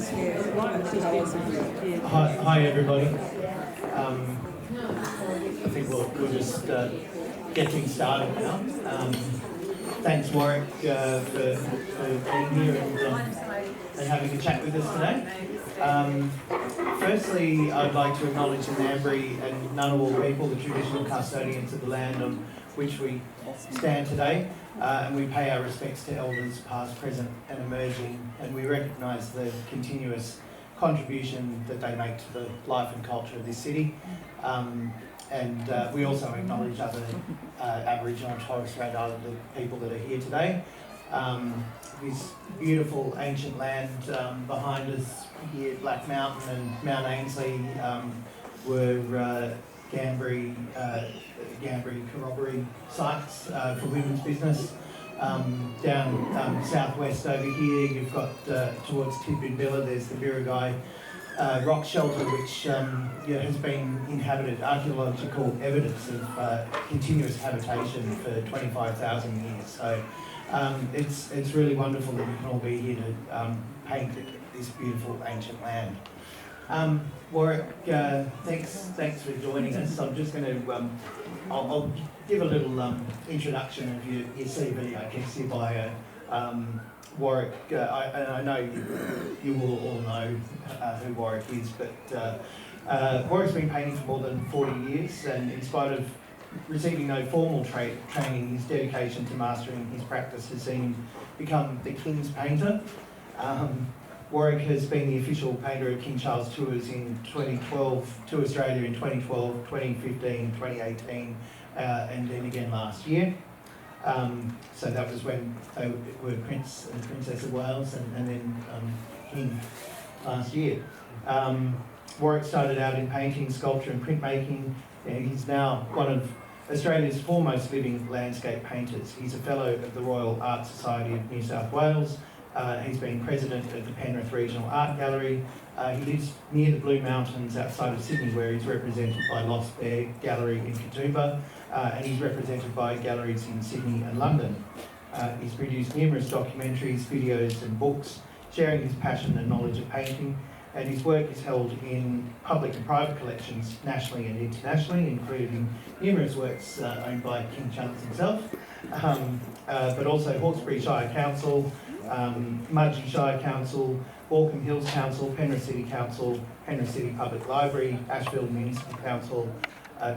Hi everybody. I think we'll just get things started now. Thanks Warwick for being here and having a chat with us today. Firstly, I'd like to acknowledge the Ngambri and Ngunnawal people, the traditional custodians of the land on which we stand today, and we pay our respects to elders past, present and emerging, and we recognise the continuous contribution that they make to the life and culture of this city. And we also acknowledge other Aboriginal and Torres Strait Islander people that are here today. This beautiful ancient land behind us here, Black Mountain and Mount Ainslie, were Ngambri corroboree sites for women's business. Down southwest over here, you've got towards Tidbinbilla, there's the Birragai rock shelter, which has been inhabited, archaeological evidence of continuous habitation for 25,000 years. So it's really wonderful that you can all be here to paint this beautiful ancient land. Warwick, thanks for joining us. I'm just going to, I'll give a little introduction of your CV, I guess, your bio. Warwick, I know you will all know who Warwick is, but Warwick's been painting for more than 40 years, and in spite of receiving no formal training, his dedication to mastering his practice has seen him become the King's Painter. Warwick has been the official painter of King Charles Tours in 2012, to Australia in 2012, 2015, 2018, and then again last year. So that was when they were Prince and Princess of Wales, and then King last year. Warwick started out in painting, sculpture and printmaking, and he's now one of Australia's foremost living landscape painters. He's a fellow of the Royal Art Society of New South Wales. He's been president of the Penrith Regional Art Gallery. He lives near the Blue Mountains outside of Sydney, where he's represented by Lost Bear Gallery in Katoomba, and he's represented by galleries in Sydney and London. He's produced numerous documentaries, videos and books, sharing his passion and knowledge of painting, and his work is held in public and private collections nationally and internationally, including numerous works owned by King Charles himself, but also Hawkesbury Shire Council, Mudgee Shire Council, Walkham Hills Council, Penrith City Council, Penrith City Public Library, Ashfield Municipal Council,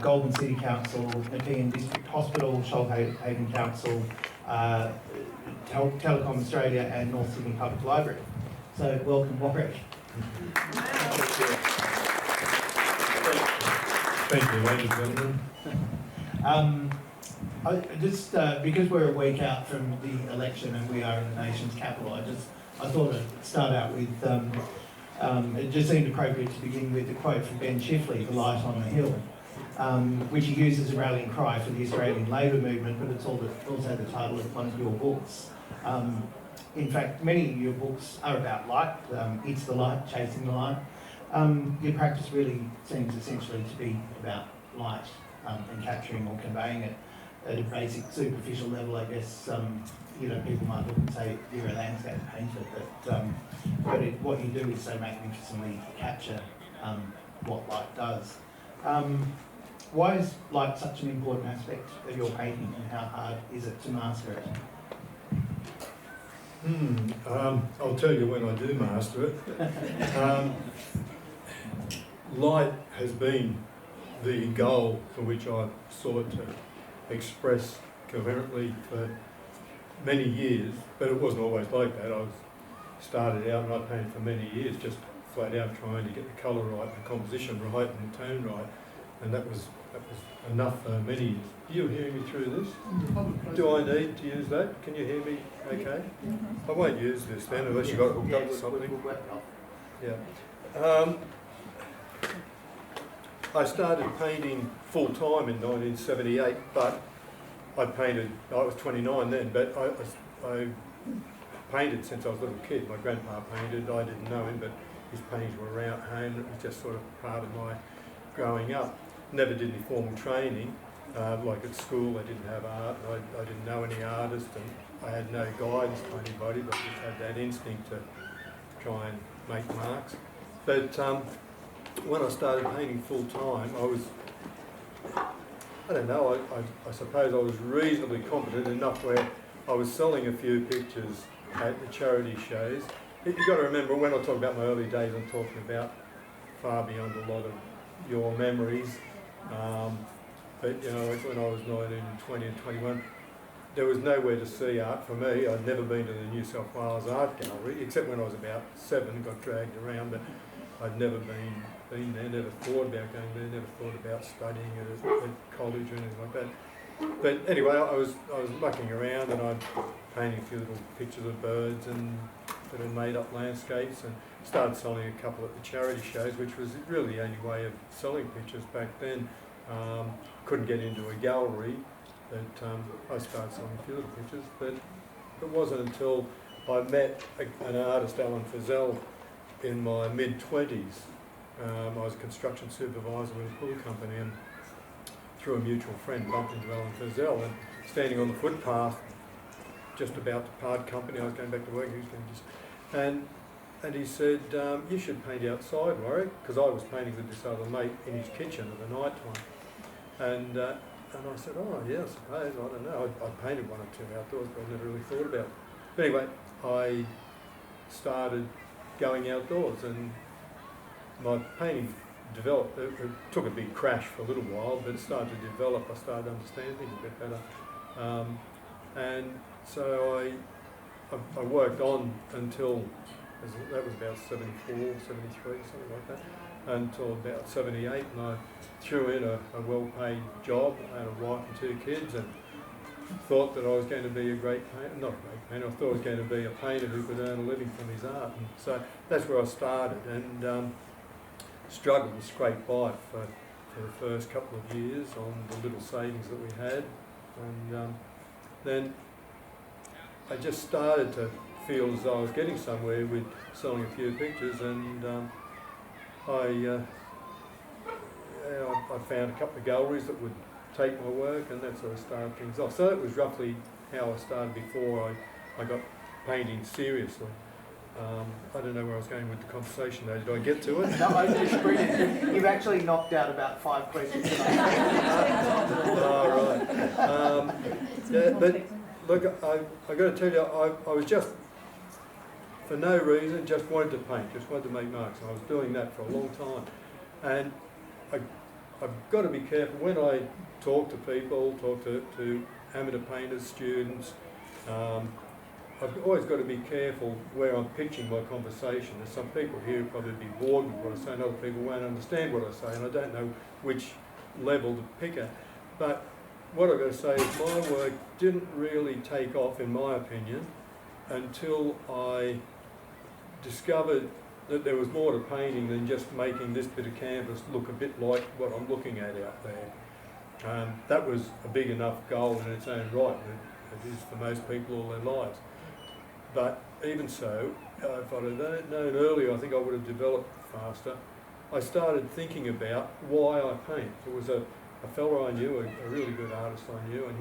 Golden City Council, Nepean District Hospital, Shoalhaven Council, Telecom Australia and North Sydney Public Library. So welcome Warwick. Thank you, ladies and gentlemen. Because we're a week out from the election and we are in the nation's capital, I thought I'd start out with, it just seemed appropriate to begin with the quote from Ben Chifley, "The Light on the Hill," which he used as a rallying cry for the Australian Labour movement, but it's also the title of one of your books. In fact, many of your books are about light. It's the light, chasing the light. Your practice really seems essentially to be about light and capturing or conveying it at a basic, superficial level. I guess people might look and say you're a landscape painter, but what you do is so magnificently capture what light does. Why is light such an important aspect of your painting, and how hard is it to master it? I'll tell you when I do master it. Light has been the goal for which I've sought to express coherently for many years, but it wasn't always like that. I started out and I painted for many years just flat out trying to get the colour right, the composition right and the tone right, and that was enough for many years. Are you hearing me through this? Do I need to use that? Can you hear me okay? I won't use this then unless you've got it hooked up to something. Yeah. I started painting full time in 1978, but I was 29 then, but I painted since I was a little kid. My grandpa painted, I didn't know him, but his paintings were around home. It was just sort of part of my growing up. Never did any formal training, like at school I didn't have art, I didn't know any artists, and I had no guidance by anybody, but just had that instinct to try and make marks. But when I started painting full time, I don't know, I suppose I was reasonably competent enough where I was selling a few pictures at the charity shows. You've got to remember, when I talk about my early days, I'm talking about far beyond a lot of your memories. But you know, when I was 19, 20 and 21, there was nowhere to see art for me. I'd never been to the New South Wales Art Gallery, except when I was about 7, got dragged around, but I'd never been there, never thought about going there, never thought about studying at college or anything like that. But anyway, I was mucking around, and I'd painting a few little pictures of birds and little made-up landscapes, and started selling a couple at the charity shows, which was really the only way of selling pictures back then. Couldn't get into a gallery, but I started selling a few little pictures. But it wasn't until I met an artist, Alan Fazell, in my mid-20s. I was a construction supervisor with a pool company, and through a mutual friend bumped into Alan Fazell, and standing on the footpath just about to part company, I was going back to work, he was going just, and he said, you should paint outside, Warwick, because I was painting with this other mate in his kitchen at the night time. And I said, oh yeah, I suppose, I don't know, I painted 1 or 2 outdoors, but I never really thought about it. But anyway, I started going outdoors, and my painting developed. It took a big crash for a little while, but it started to develop. I started understanding things a bit better. And so I worked on until, that was about 74, 73, something like that, until about 78, and I threw in a well-paid job. I had a wife and 2 kids, and thought that I was going to be a great painter, not a great painter, I thought I was going to be a painter who could earn a living from his art. And so that's where I started, and struggled to scrape by for the first couple of years on the little savings that we had. And then I just started to feel as though I was getting somewhere with selling a few pictures, and I found a couple of galleries that would take my work, and that's how I started things off. So that was roughly how I started before I got painting seriously. I don't know where I was going with the conversation though. Did I get to it? No, it's brilliant. You've actually knocked out about 5 questions Oh, right. Yeah, but look, I got to tell you, I was just, for no reason, just wanted to paint, just wanted to make marks. And I was doing that for a long time. And I've got to be careful when I talk to people, talk to amateur painters, students. I've always got to be careful where I'm pitching my conversation. There's some people here who probably be bored with what I say, and other people won't understand what I say, and I don't know which level to pick at. But what I've got to say is my work didn't really take off, in my opinion, until I discovered that there was more to painting than just making this bit of canvas look a bit like what I'm looking at out there. That was a big enough goal in its own right. It is for most people all their lives. But even so, if I'd have known earlier, I think I would have developed faster. I started thinking about why I paint. There was a fellow I knew, a really good artist I knew, and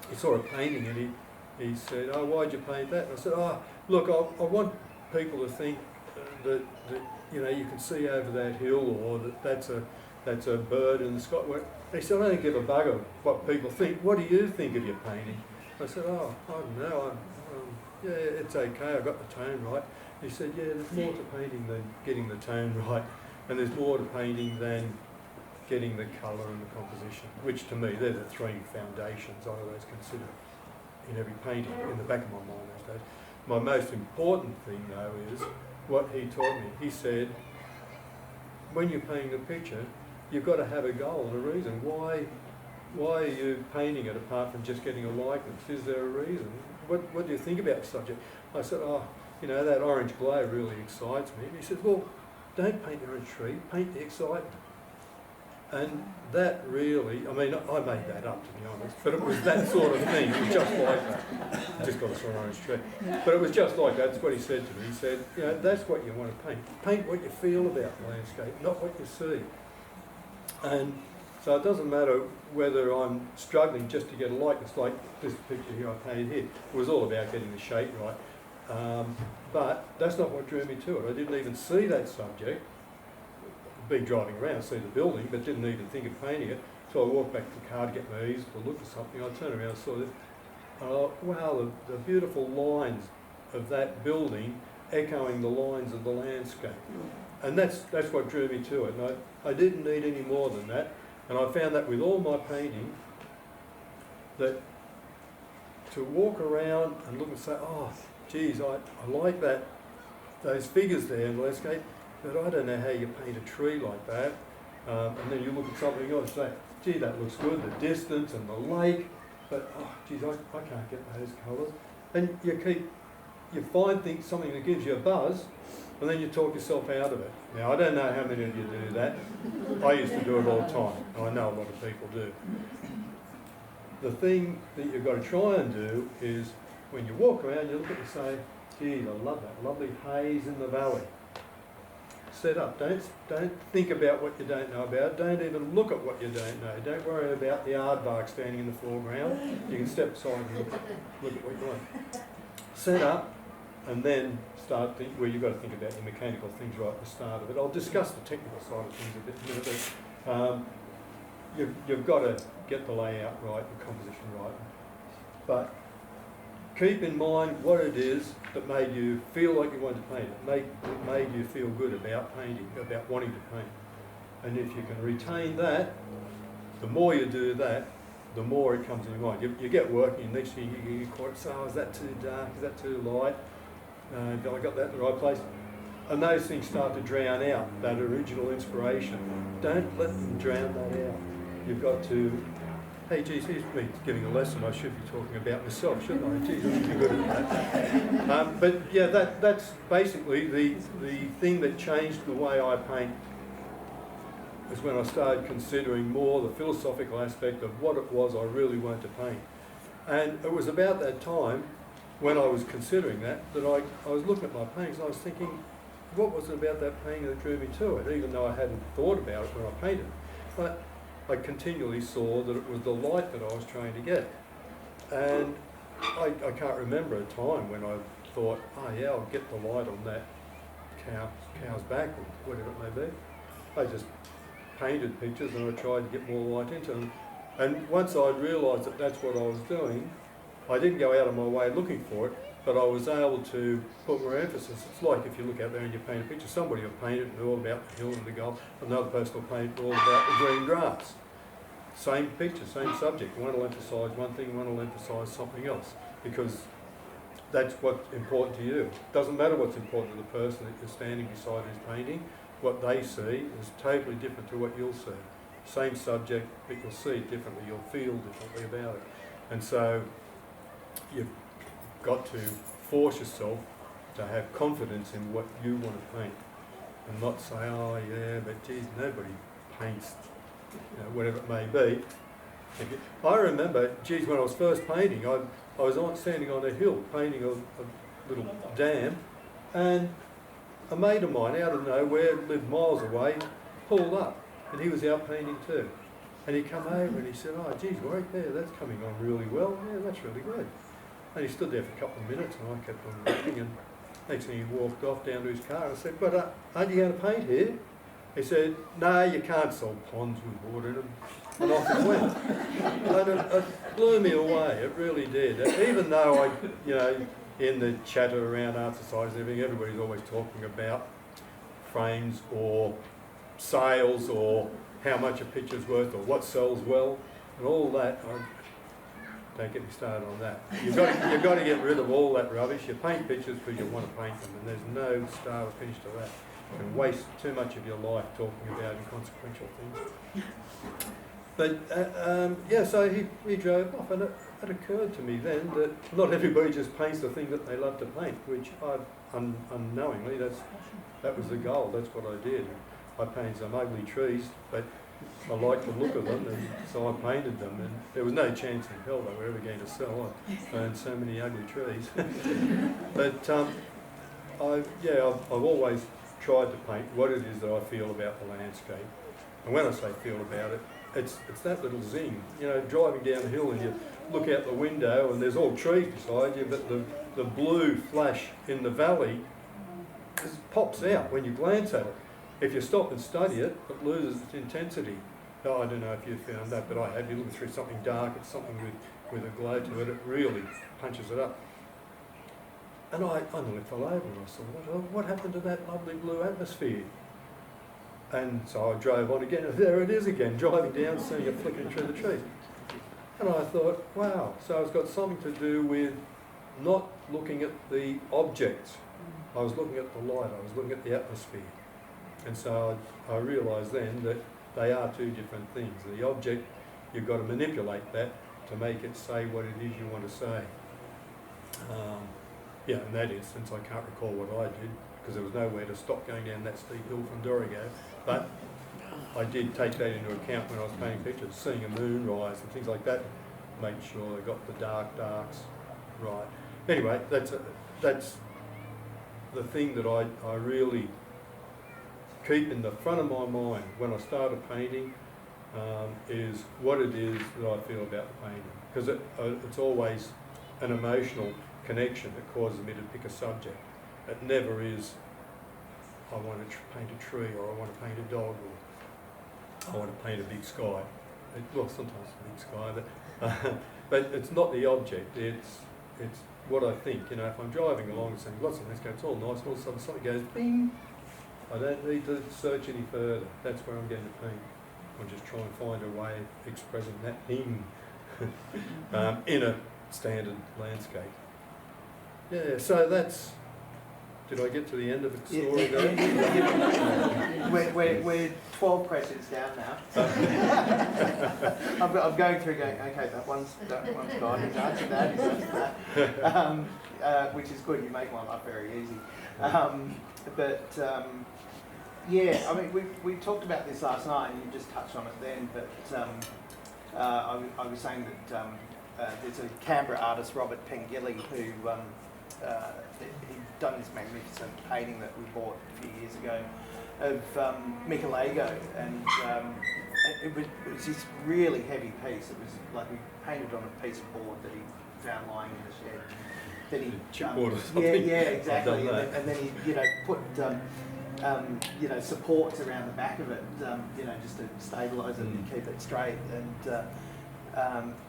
he saw a painting and he said, oh, why'd you paint that? And I said, oh, look, I want people to think that you know, you can see over that hill, or that's a bird in the sky. He said, I don't give a bugger what people think. What do you think of your painting? I said, oh, I don't know. Yeah, it's okay, I got the tone right. He said, yeah, there's more to painting than getting the tone right, and there's more to painting than getting the colour and the composition, which to me, they're the 3 foundations I always consider in every painting, in the back of my mind those days. My most important thing, though, is what he taught me. He said, when you're painting a picture, you've got to have a goal and a reason. Why are you painting it apart from just getting a likeness? Is there a reason? What do you think about the subject? I said, oh, you know, that orange glow really excites me. And he said, well, don't paint the orange tree, paint the excitement. And that really, I mean, I made that up, to be honest, but it was that sort of thing. It was just like that. Just got a sort of orange tree. But it was just like that. That's what he said to me. He said, you know, that's what you want to paint. Paint what you feel about the landscape, not what you see. And so it doesn't matter whether I'm struggling just to get a likeness, like this picture here I painted here. It was all about getting the shape right. But that's not what drew me to it. I didn't even see that subject. Been driving around, see the building, but didn't even think of painting it. So I walked back to the car to get my ease to look at something. I turned around and saw this. Oh, wow, the beautiful lines of that building echoing the lines of the landscape. And that's what drew me to it. And I didn't need any more than that. And I found that with all my painting, that to walk around and look and say, oh, geez, I like that, those figures there in the landscape, but I don't know how you paint a tree like that. And then you look at something else and say, gee, that looks good, the distance and the lake, but oh, geez, I can't get those colours. And you find something that gives you a buzz, and then you talk yourself out of it. Now, I don't know how many of you do that. I used to do it all the time, and I know a lot of people do. The thing that you've got to try and do is, when you walk around, you look at it and say, geez, I love that lovely haze in the valley. Set up. Don't think about what you don't know about. Don't even look at what you don't know. Don't worry about the aardvark standing in the foreground. You can step aside and look at what you want. Set up, and then start where you've got to think about your mechanical things right at the start of it. I'll discuss the technical side of things a bit in a minute, but you've got to get the layout right, the composition right. But keep in mind what it is that made you feel like you wanted to paint it. It made you feel good about painting, about wanting to paint. And if you can retain that, the more you do that, the more it comes in your mind. You get working, and next thing you quite say, oh, is that too dark? Is that too light? Have I got that in the right place? And those things start to drown out that original inspiration. Don't let them drown that out. You've got to, hey, geez, here's me giving a lesson. I should be talking about myself, shouldn't I? Geez, I'm too good at that. But yeah, that's basically the thing that changed the way I paint, is when I started considering more the philosophical aspect of what it was I really wanted to paint. And it was about that time, when I was considering that I was looking at my paintings and I was thinking, what was it about that painting that drew me to it, even though I hadn't thought about it when I painted. But I continually saw that it was the light that I was trying to get. And I can't remember a time when I thought, oh yeah, I'll get the light on that cow's back, or whatever it may be. I just painted pictures and I tried to get more light into them. And once I'd realised that that's what I was doing, I didn't go out of my way looking for it, but I was able to put more emphasis. It's like if you look out there and you paint a picture, somebody will paint it all about the hill and the gold, another person will paint it all about the green grass. Same picture, same subject. One will emphasise one thing, one will emphasise something else, because that's what's important to you. It doesn't matter what's important to the person that you're standing beside who's painting. What they see is totally different to what you'll see. Same subject, but you'll see it differently, you'll feel differently about it. And so you've got to force yourself to have confidence in what you want to paint, and not say, oh yeah, but geez, nobody paints, whatever it may be. I remember, geez, when I was first painting, I was standing on a hill painting a little dam, and a mate of mine out of nowhere, lived miles away, pulled up, and he was out painting too. And he come over and he said, oh geez, right there, that's coming on really well. Yeah, that's really good. And he stood there for a couple of minutes and I kept on looking, and next thing he walked off down to his car. I said, but aren't you going to paint here? He said, no, you can't sell ponds with water in them. And off it went. And it blew me away, it really did. Even though in the chatter around art societies and everything, everybody's always talking about frames or sales or how much a picture's worth or what sells well and all that. Don't get me started on that. You've got to get rid of all that rubbish. You paint pictures because you want to paint them, and there's no start or finish to that. You can waste too much of your life talking about inconsequential things. But so he drove off, and it occurred to me then that not everybody just paints the thing that they love to paint, which unknowingly that was the goal. That's what I did. I painted some ugly trees, but I liked the look of them, and so I painted them, and there was no chance in hell they were ever going to sell. I found so many ugly trees. But I've always tried to paint what it is that I feel about the landscape. And when I say feel about it, it's that little zing. You know, driving down the hill and you look out the window and there's all trees beside you, but the blue flash in the valley just pops out when you glance at it. If you stop and study it, it loses its intensity. Oh, I don't know if you've found that, but I have. You look through something dark, it's something with a glow to it, it really punches it up. And I nearly fell over and I thought, what happened to that lovely blue atmosphere? And so I drove on again, and there it is again, driving down, seeing it flickering through the trees. And I thought, wow, so it's got something to do with not looking at the objects. I was looking at the light, I was looking at the atmosphere. And so I realised then that they are two different things. The object, you've got to manipulate that to make it say what it is you want to say. Yeah, in that instance, I can't recall what I did because there was nowhere to stop going down that steep hill from Dorrigo. But I did take that into account when I was painting pictures, seeing a moonrise and things like that, making sure I got the darks right. Anyway, that's the thing that I really keep in the front of my mind when I start a painting, is what it is that I feel about the painting. Because it's always an emotional connection that causes me to pick a subject. It never is, I want to paint a tree, or I want to paint a dog, or I want to paint a big sky. Well, sometimes a big sky, but it's not the object, it's what I think. You know, if I'm driving along and saying, lots of landscapes, all nice, and all of a sudden something goes, bing, I don't need to search any further. That's where I'm going to paint. I'll just try and find a way of expressing that thing in a standard landscape. Yeah, so that's... Did I get to the end of the story? We're 12 questions down now. I'm going through going, okay, that one's gone, he's answered that, he's answered that. Which is good, you make my life very easy. Yeah, I mean, we talked about this last night and you just touched on it then, but I was saying that there's a Canberra artist, Robert Pengilly, who he'd done this magnificent painting that we bought a few years ago of Michelangelo, and it was this really heavy piece. It was like we painted on a piece of board that he found lying in the shed. Then he chipboard or something. Yeah, exactly. And then he, put supports around the back of it, just to stabilise it and keep it straight.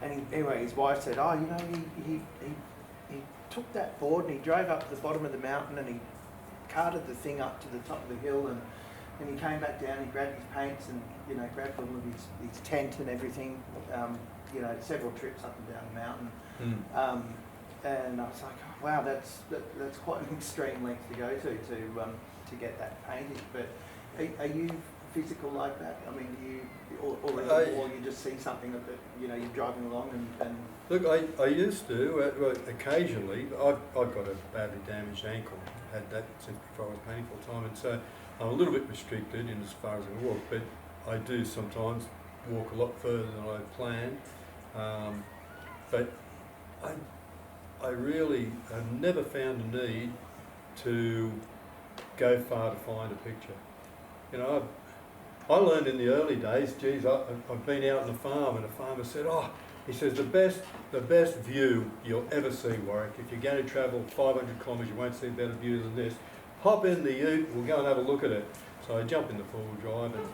And anyway, his wife said, he took that board and he drove up to the bottom of the mountain and he carted the thing up to the top of the hill, and he came back down, he grabbed his paints and, grabbed all of his tent and everything, several trips up and down the mountain. And I was like, oh, wow, that's quite an extreme length to go to get that painted. But are you physical like that? I mean, or you just see something that you're driving along and Look, I used to occasionally. I've got a badly damaged ankle. Had that since before I was painting full time, and so I'm a little bit restricted in as far as I can walk. But I do sometimes walk a lot further than I planned. But I really have never found a need to go far to find a picture. I learned in the early days, I've been out on the farm and a farmer said, he says, the best view you'll ever see, Warwick, if you're going to travel 500 kilometres, you won't see a better view than this. Hop in the ute, we'll go and have a look at it. So I jump in the four-wheel drive and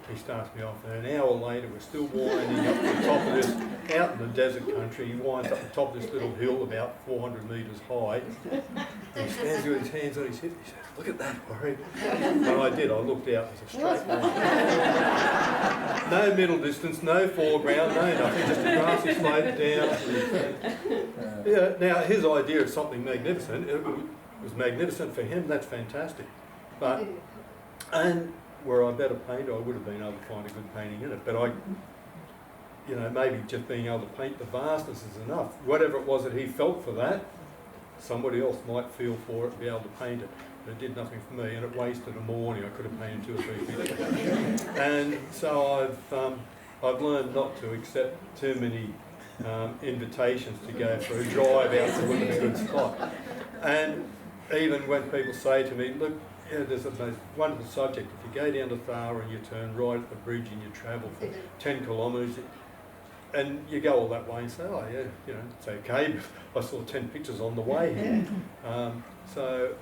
he starts me off, and an hour later we're still winding up the top of this, out in the desert country. He winds up the top of this little hill about 400 metres high. And he stands with his hands on his hip, he says, look at that, Warwick. And I did, I looked out, it was a straight line. No middle distance, no foreground, no nothing, just a grassy slope down. Yeah, now his idea of something magnificent, it was magnificent for him, that's fantastic. But, and were I better painter, I would have been able to find a good painting in it. But maybe just being able to paint the vastness is enough. Whatever it was that he felt for that, somebody else might feel for it and be able to paint it. But it did nothing for me, and it wasted a morning. I could have painted 2 or 3 pictures. And so I've learned not to accept too many invitations to go for a drive out to look at a good spot. And even when people say to me, look, yeah, there's a most wonderful subject. If you go down to Thara and you turn right at the bridge and you travel for 10 kilometres, and you go all that way and say, oh yeah, you know, it's okay, but I saw 10 pictures on the way here. So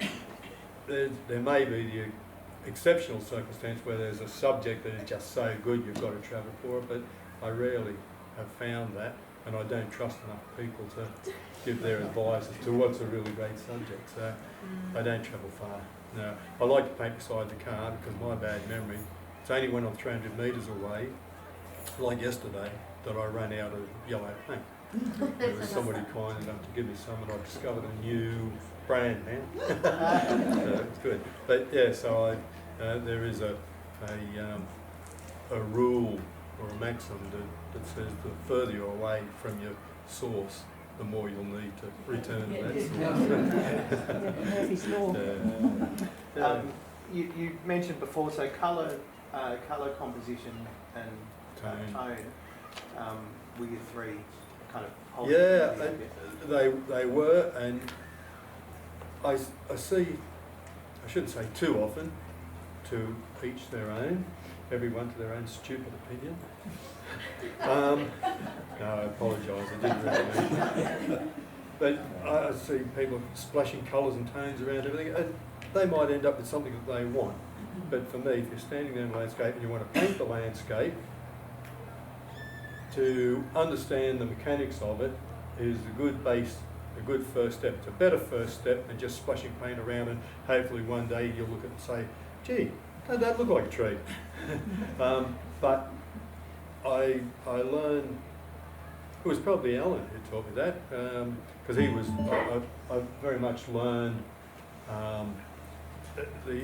there may be the exceptional circumstance where there's a subject that is just so good you've got to travel for it, but I rarely have found that, and I don't trust enough people to give their advice as to what's a really great subject, so I don't travel far. No, I like to paint beside the car because my bad memory, it's only when I'm 300 metres away, like yesterday, that I ran out of yellow paint. There was somebody kind enough to give me some, and I discovered a new brand now. So it's good. But yeah, so there is a rule or a maxim that says the further you're away from your source, the more you'll need to return to that source. Murphy's Law. You mentioned before, so colour composition and tone were your three kind of holding they were, and I see, I shouldn't say too often, to each their own, everyone to their own stupid opinion. No, I apologise, I didn't really mean. But I see people splashing colours and tones around everything, and they might end up with something that they want. But for me, if you're standing there in the landscape and you want to paint the landscape, to understand the mechanics of it is a good base, a good first step. It's a better first step than just splashing paint around, and hopefully one day you'll look at it and say, gee, doesn't that look like a tree? But I learned, it was probably Alan who taught me that, because I very much learned the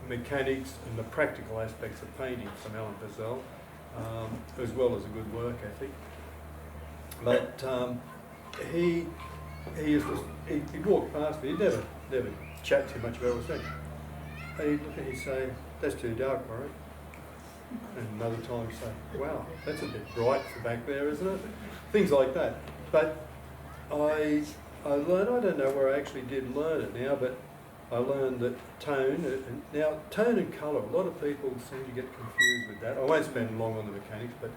mechanics and the practical aspects of painting from Alan Purcell, as well as a good work ethic. But he walked past me, he'd never chat too much about what I was saying. He'd look at me and say, that's too dark, Warwick. And another time he'd say, wow, that's a bit bright for back there, isn't it? Things like that. But I learned, I don't know where I actually did learn it now, but I learned that tone and colour, a lot of people seem to get confused with that. I won't spend long on the mechanics, but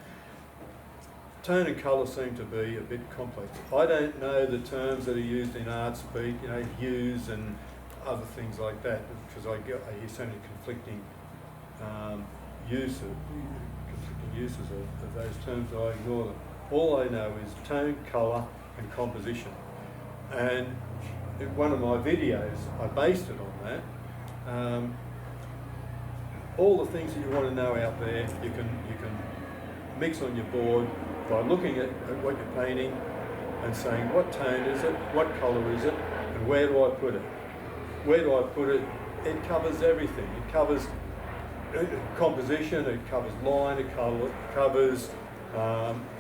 tone and colour seem to be a bit complex. I don't know the terms that are used in art speak, you know, hues and other things like that, because I hear so many conflicting uses of those terms, so I ignore them. All I know is tone, colour and composition. And in one of my videos, I based it on that. All the things that you want to know out there, you can mix on your board by looking at what you're painting and saying what tone is it, what colour is it, and where do I put it? Where do I put it? It covers everything. It covers composition, it covers line, it covers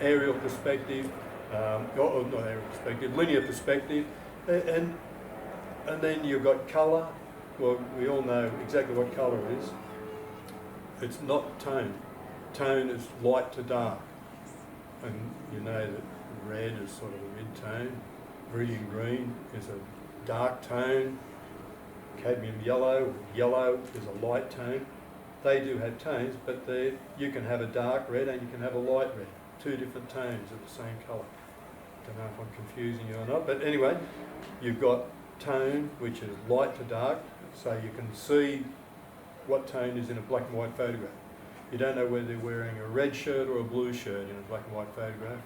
aerial perspective, not aerial perspective, linear perspective, and then you've got colour. Well, we all know exactly what colour is. It's not tone. Tone is light to dark, and you know that red is sort of a mid-tone, brilliant green is a dark tone, cadmium yellow is a light tone. They do have tones, but you can have a dark red and you can have a light red, two different tones of the same colour. Don't know if I'm confusing you or not, but anyway, you've got tone, which is light to dark, so you can see what tone is in a black and white photograph. You don't know whether they're wearing a red shirt or a blue shirt in a black and white photograph,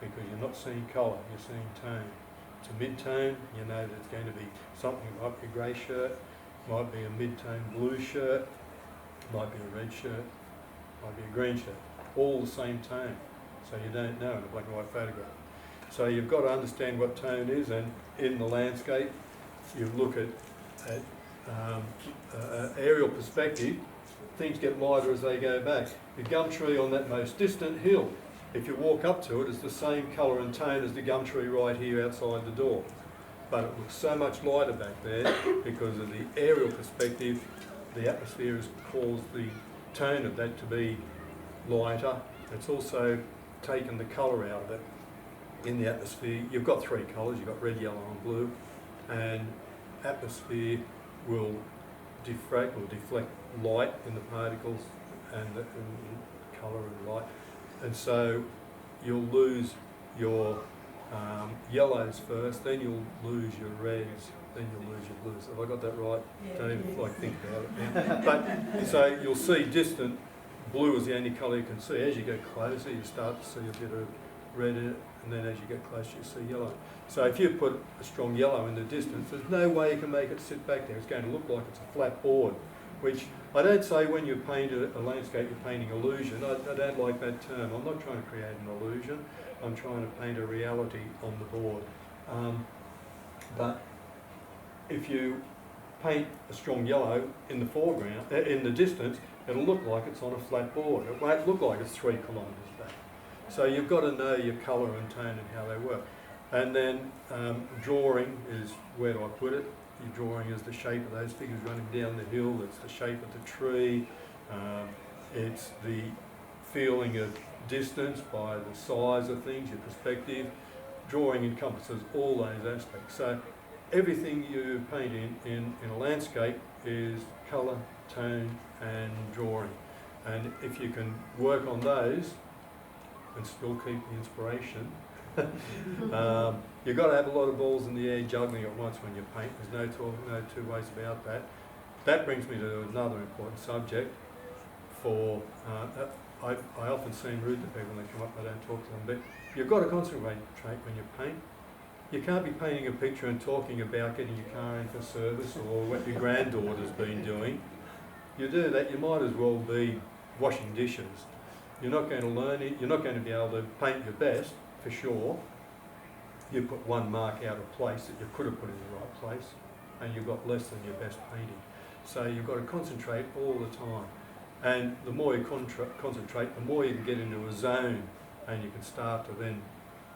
because you're not seeing colour, you're seeing tone. It's a mid-tone, you know that it's going to be something, might be a grey shirt, might be a mid-tone blue shirt, might be a red shirt, might be a green shirt, all the same tone, so you don't know in a black and white photograph. So you've got to understand what tone is, and in the landscape you look at aerial perspective, things get lighter as they go back. The gum tree on that most distant hill, if you walk up to it, it's the same colour and tone as the gum tree right here outside the door. But it looks so much lighter back there because of the aerial perspective. The atmosphere has caused the tone of that to be lighter. It's also taken the colour out of it. In the atmosphere, you've got three colours, you've got red, yellow and blue, and atmosphere will diffract or deflect light in the particles and colour and light, and so you'll lose your yellows first, then you'll lose your reds, then you'll lose your blues. Have I got that right? Yeah, Don't even yes. think about it now. But so you'll see distant blue is the only colour you can see. As you get closer, you start to see a bit of red in it, and then as you get closer, you see yellow. So if you put a strong yellow in the distance, there's no way you can make it sit back there. It's going to look like it's a flat board, which I don't say when you paint a landscape, you're painting illusion. I don't like that term. I'm not trying to create an illusion. I'm trying to paint a reality on the board. But if you paint a strong yellow in the foreground, in the distance, it'll look like it's on a flat board. It won't look like it's 3 kilometres back. So you've got to know your colour and tone and how they work. And then drawing is where do I put it? Your drawing is the shape of those figures running down the hill, it's the shape of the tree, it's the feeling of distance by the size of things, your perspective. Drawing encompasses all those aspects. So everything you paint in a landscape is colour, tone and drawing. And if you can work on those and still keep the inspiration, you've got to have a lot of balls in the air juggling at once when you paint. There's no two ways about that. That brings me to another important subject. For I often seem rude to people when they come up, I don't talk to them, but you've got to concentrate when you paint. You can't be painting a picture and talking about getting your car in for service or what your granddaughter's been doing. You do that, you might as well be washing dishes. You're not going to learn it, you're not going to be able to paint your best, for sure. You put one mark out of place that you could have put in the right place, and you've got less than your best painting. So you've got to concentrate all the time. And the more you concentrate, the more you can get into a zone, and you can start to then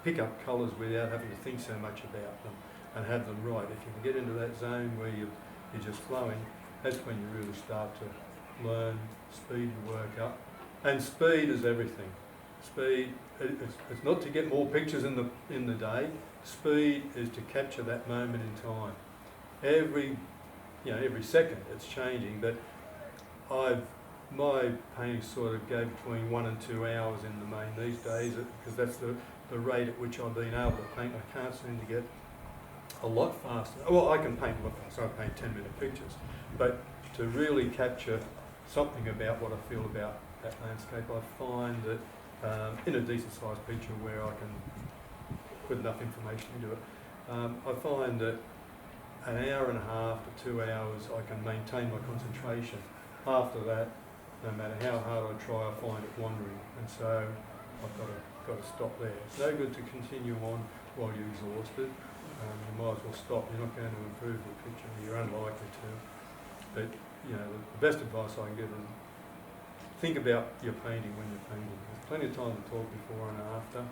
pick up colours without having to think so much about them and have them right. If you can get into that zone where you're just flowing, that's when you really start to learn speed to work up. And speed is everything. Speed, it's not to get more pictures in the day. Speed is to capture that moment in time. Every second it's changing, but my paintings sort of go between 1 and 2 hours in the main these days, because that's the rate at which I've been able to paint. I can't seem to get a lot faster. Well, I can paint a lot faster. I paint 10-minute pictures, but to really capture something about what I feel about that landscape, I find that in a decent sized picture where I can put enough information into it, I find that an hour and a half to 2 hours I can maintain my concentration. After that, no matter how hard I try, I find it wandering, and so I've got to stop there. It's no good to continue on while you're exhausted. You might as well stop. You're not going to improve the picture. You're unlikely to. But the best advice I can give is think about your painting when you're painting. There's plenty of time to talk before and after.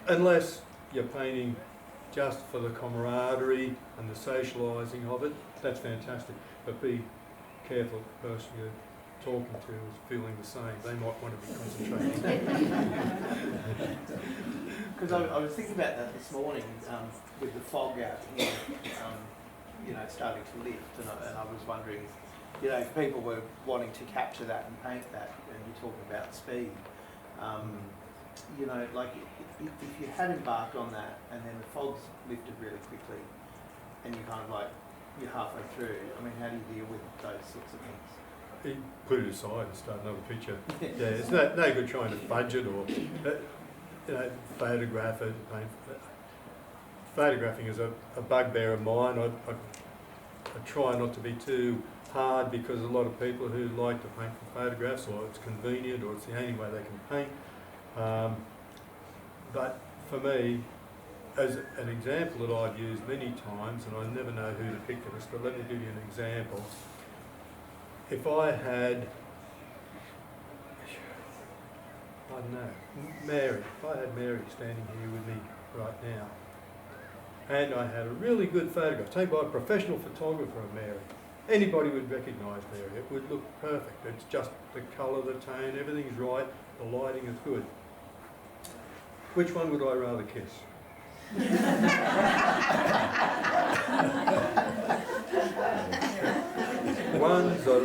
Unless you're painting just for the camaraderie and the socialising of it, that's fantastic. But be careful the person you're talking to is feeling the same. They might want to be concentrating. Because I was thinking about that this morning with the fog out here, starting to lift, and I was wondering, if people were wanting to capture that and paint that, and you're talking about speed, if you had embarked on that and then the fog's lifted really quickly and you're halfway through, how do you deal with those sorts of things? You put it aside and start another picture. Yeah, it's no good trying to fudge it or photograph it. Photographing is a bugbear of mine. I try not to be too hard, because a lot of people who like to paint for photographs, or it's convenient, or it's the only way they can paint. But for me, as an example that I've used many times, and I never know who to pick for this, but let me give you an example. If I had, I don't know, Mary, if I had Mary standing here with me right now, and I had a really good photograph taken by a professional photographer of Mary, anybody would recognise Mary. It would look perfect. It's just the colour, the tone, everything's right, the lighting is good. Which one would I rather kiss?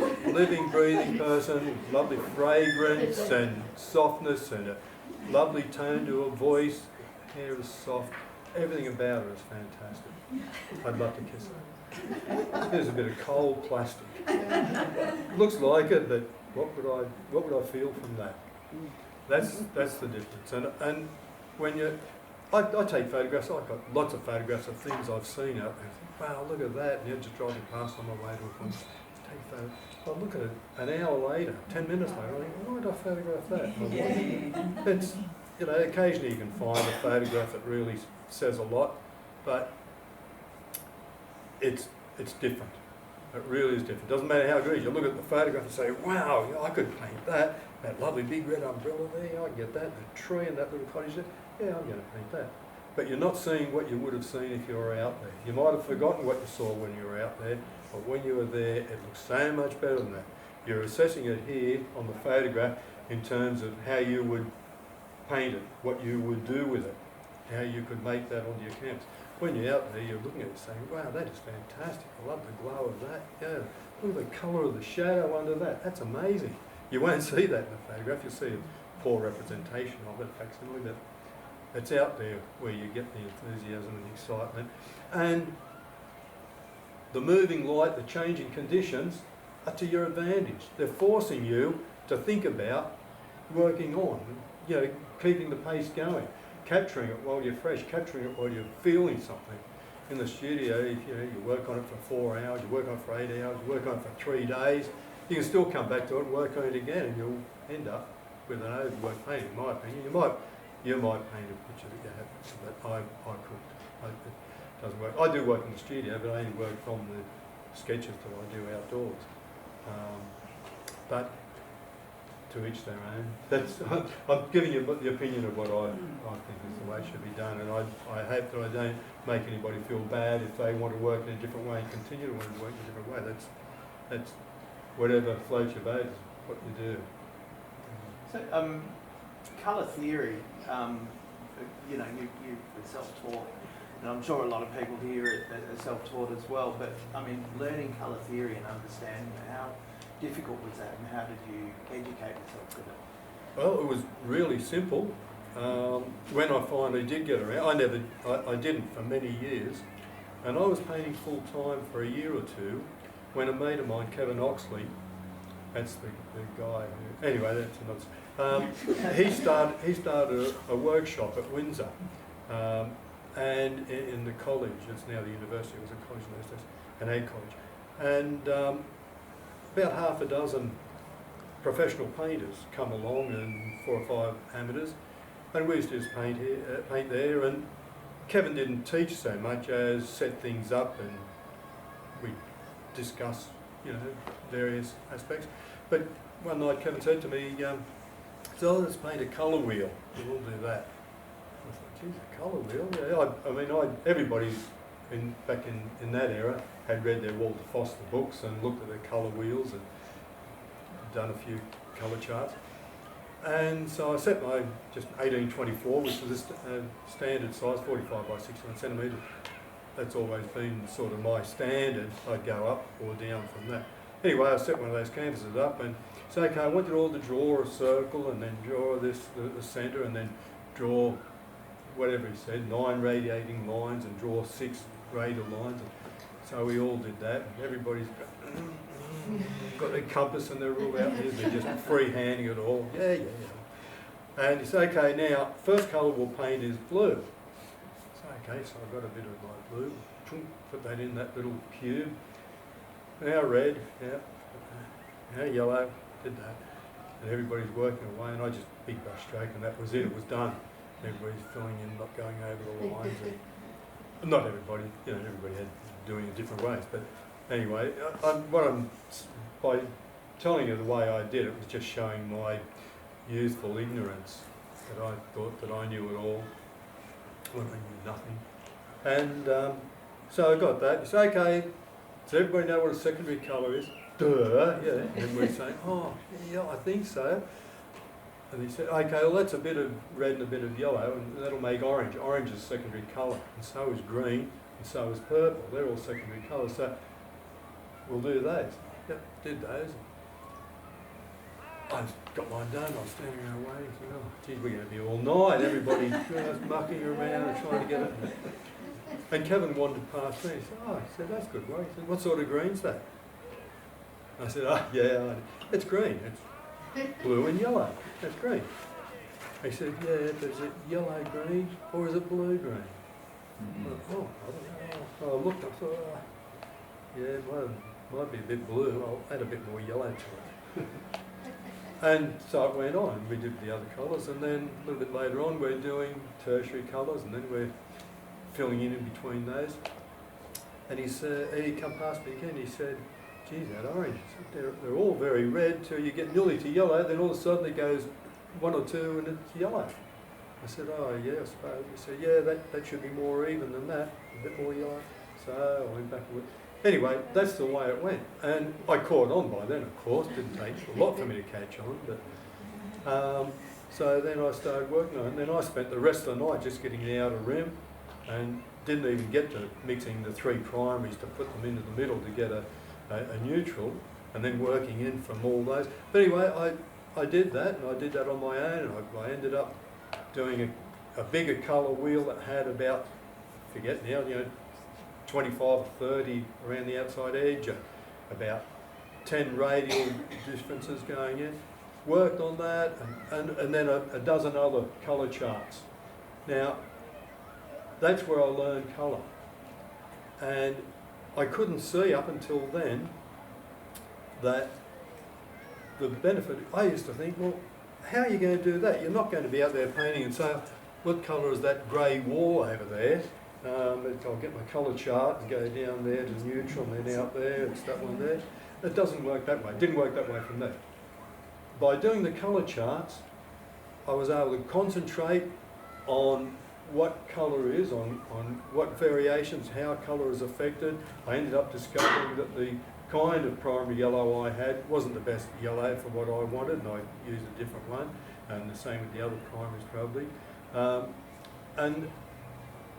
a living, breathing person, lovely fragrance and softness and a lovely tone to her voice. Hair is soft. Everything about her is fantastic. I'd love to kiss her. There's a bit of cold plastic. Looks like it, but what would I feel from that? That's the difference. And when I take photographs. I've got lots of photographs of things I've seen out there. Wow, look at that! And you're just driving past on my way to a point. Take a photo. I look at it an hour later, 10 minutes later. I think, why did I photograph that? It's, occasionally you can find a photograph that really says a lot, but it's different. It really is different. Doesn't matter how good it is. You look at the photograph and say, wow, I could paint that. That lovely big red umbrella there, I can get that. The tree and that little cottage there. Yeah, I'm going to paint that. But you're not seeing what you would have seen if you were out there. You might have forgotten what you saw when you were out there, but when you were there, it looks so much better than that. You're assessing it here on the photograph in terms of how you would paint it, what you would do with it, how you could make that onto your canvas. When you're out there, you're looking at it saying, wow, that is fantastic. I love the glow of that. Yeah, look at the colour of the shadow under that. That's amazing. You won't see that in the photograph. You'll see a poor representation of it, facsimile, but it's out there where you get the enthusiasm and excitement. And the moving light, the changing conditions are to your advantage. They're forcing you to think about working on, keeping the pace going, capturing it while you're fresh, capturing it while you're feeling something. In the studio, if you work on it for 4 hours, you work on it for 8 hours, you work on it for 3 days, you can still come back to it and work on it again, and you'll end up with an overworked painting, in my opinion. You might paint a picture that you have, but I couldn't. It doesn't work. I do work in the studio, but I only work from the sketches that I do outdoors. But to each their own. I'm giving you the opinion of what I think is the way it should be done, and I hope that I don't make anybody feel bad if they want to work in a different way and continue to want to work in a different way. That's whatever floats your boat is what you do. So, colour theory, you're self-taught, and I'm sure a lot of people here are self-taught as well, but I mean, learning colour theory and understanding it, how difficult was that, and how did you educate yourself with it? Well, it was really simple. When I finally did get around, I didn't for many years, and I was painting full time for a year or two when a mate of mine, Kevin Oxley, that's the guy who, anyway, that's another. He started a workshop at Windsor, and in the college. It's now the university. It was a college in those days, an ag college, and about half a dozen professional painters come along, and 4 or 5 amateurs, and we used to just paint there. And Kevin didn't teach so much as set things up, and we discuss, various aspects. But one night Kevin said to me, so let's paint a colour wheel. We'll do that. I thought, geez, a colour wheel? Yeah, everybody back in that era had read their Walter Foster books and looked at their colour wheels and done a few colour charts. And so I set my just 1824, which was a standard size, 45 by 61 centimetres. That's always been sort of my standard. I'd go up or down from that. Anyway, I set one of those canvases up and said, okay, I want you all to draw a circle and then draw the centre and then draw whatever he said, 9 radiating lines and draw 6 radial lines. And so we all did that. And everybody's got their compass and they're all out there. They're just freehanding it all. Yeah. And he said, okay, now, first colour we'll paint is blue. Okay, so I've got a bit of light blue, put that in that little cube. Now red, now yellow, did that. And everybody's working away, and I just big brush stroke, and that was it, it was done. Everybody's filling in, not going over the lines. And not everybody, everybody had doing it different ways. But anyway, by telling you the way I did it was just showing my youthful ignorance, that I thought that I knew it all. When I knew nothing. And so I got that. You say, okay, does everybody know what a secondary colour is? Duh, yeah. And everybody's saying, oh, yeah, I think so. And he said, okay, well, that's a bit of red and a bit of yellow, and that'll make orange. Orange is secondary colour, and so is green, and so is purple. They're all secondary colours, so we'll do those. yep, did those. I got mine done, I was standing around waiting, thinking, oh, geez, we're going to be all night, everybody mucking around and trying to get it. And Kevin wandered past me, he said, oh, he said, that's good work. He said, what sort of green's that? I said, oh, yeah, it's green, it's blue and yellow, that's green. He said, yeah, but is it yellow green or is it blue green? I thought, oh, I don't know. So I looked, I thought, oh, yeah, might be a bit blue, I'll add a bit more yellow to it. And so it went on, we did the other colours, and then a little bit later on we're doing tertiary colours, and then we're filling in between those. And he said, he come past me again, he said, geez, that orange, they're all very red till you get nearly to yellow, then all of a sudden it goes one or two and it's yellow. I said, oh yeah, I suppose. He said, yeah, that should be more even than that, a bit more yellow. So I went back and went. Anyway, that's the way it went. And I caught on by then, of course, didn't take a lot for me to catch on, but so then I started working on it, and then I spent the rest of the night just getting the outer rim and didn't even get to mixing the three primaries to put them into the middle to get a neutral, and then working in from all those. But anyway, I did that, and I did that on my own, and I ended up doing a bigger colour wheel that had about, forget now, 25 or 30 around the outside edge, about 10 radial differences going in. Worked on that, and then a dozen other colour charts. Now, that's where I learned colour. And I couldn't see up until then that the benefit, I used to think, well, how are you going to do that? You're not going to be out there painting and say, what colour is that grey wall over there? I'll get my colour chart and go down there to neutral and then out there, it's that one there. It doesn't work that way, it didn't work that way from there. By doing the colour charts, I was able to concentrate on what colour is, on what variations, how colour is affected. I ended up discovering that the kind of primary yellow I had wasn't the best yellow for what I wanted, and I used a different one, and the same with the other primaries probably. And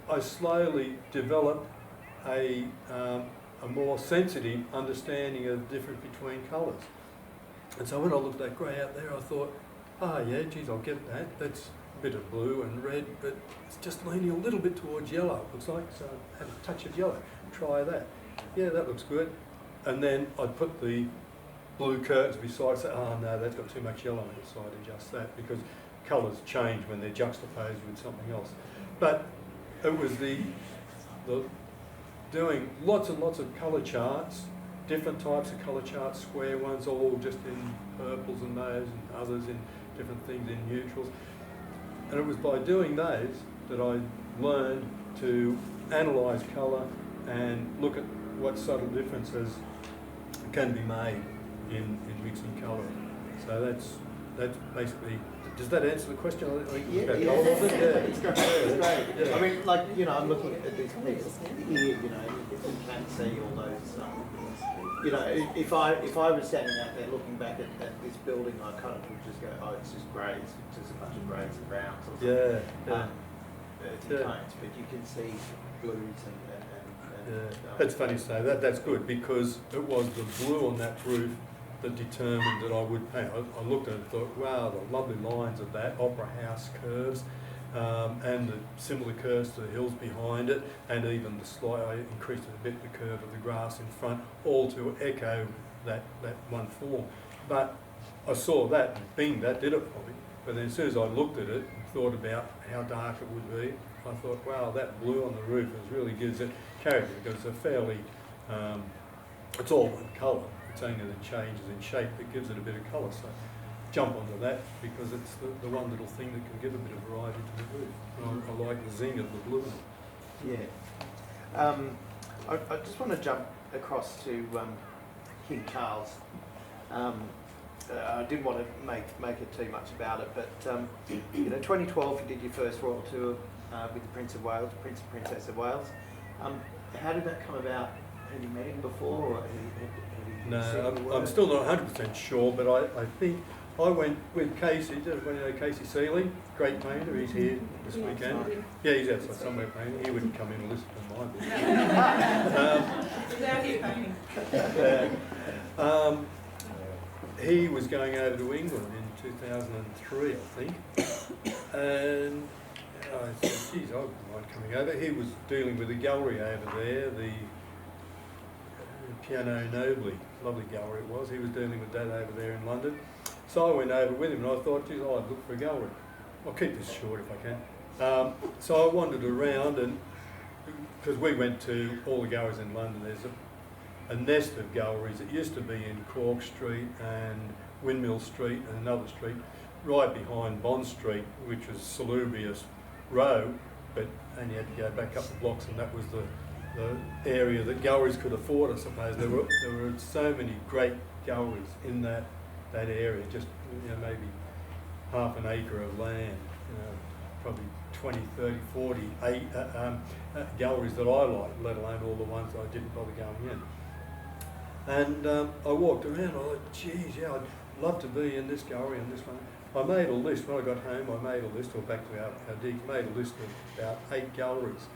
I slowly developed a more sensitive understanding of the difference between colours. And so when I looked at that grey out there, I thought, oh yeah, geez, I'll get that. That's a bit of blue and red, but it's just leaning a little bit towards yellow, it looks like, so I had a touch of yellow. Try that. Yeah, that looks good. And then I'd put the blue curtains beside, say, oh no, that's got too much yellow on it, so I'd adjust that, because colours change when they're juxtaposed with something else. But it was the doing lots and lots of colour charts, different types of colour charts, square ones, all just in purples and those, and others in different things in neutrals. And it was by doing those that I learned to analyse colour and look at what subtle differences can be made in mixing colour. So that's basically. Does that answer the question? Yeah. It's great. Yeah. I mean, like, I'm looking at these pictures here, you can see all those. If I was standing out there looking back at this building, I kind of would just go, oh, it's just greys, it's just a bunch of greys and browns or something. Tones, but you can see blues and That's funny to say that. That's good, because it was the blue on that roof that determined that I would paint. I looked at it and thought, wow, the lovely lines of that, opera house curves, and the similar curves to the hills behind it, and even the slight, I increased it a bit, the curve of the grass in front, all to echo that one form. But I saw that, and bing, that did it for me. But then as soon as I looked at it and thought about how dark it would be, I thought, wow, that blue on the roof really gives it character, because it's a fairly, it's all one colour. It's only the changes in shape that gives it a bit of colour. So jump onto that, because it's the one little thing that can give a bit of variety to the roof. And I like the zing of the blue in it. Yeah. I just want to jump across to King Charles. I didn't want to make it too much about it, but 2012 you did your first royal tour with the Prince of Wales, Prince and Princess of Wales. How did that come about? Had you met him before, or had you No, I'm still not 100% sure, but I think I went with Casey. Casey Seeley, great painter. He's here this weekend. Yeah, he's outside somewhere painting. He wouldn't come in and listen to my book. He's out here painting. He was going over to England in 2003, I think, and I said, geez, I wouldn't mind coming over. He was dealing with a gallery over there, the Piano Nobili, lovely gallery it was. He was dealing with that over there in London. So I went over with him and I thought, geez, I'd look for a gallery. I'll keep this short if I can. So I wandered around, and because we went to all the galleries in London, there's a nest of galleries. It used to be in Cork Street and Windmill Street and another street right behind Bond Street, which was Salubrious Row, but only had to go back up the blocks, and that was the area that galleries could afford, I suppose. There were so many great galleries in that area, just maybe half an acre of land, probably 20, 30, 40 galleries that I liked, let alone all the ones I didn't bother going in. And I walked around, I thought, geez, yeah, I'd love to be in this gallery and this one. I made a list, when I got home, I made a list, or back to our dig, made a list of about 8 galleries.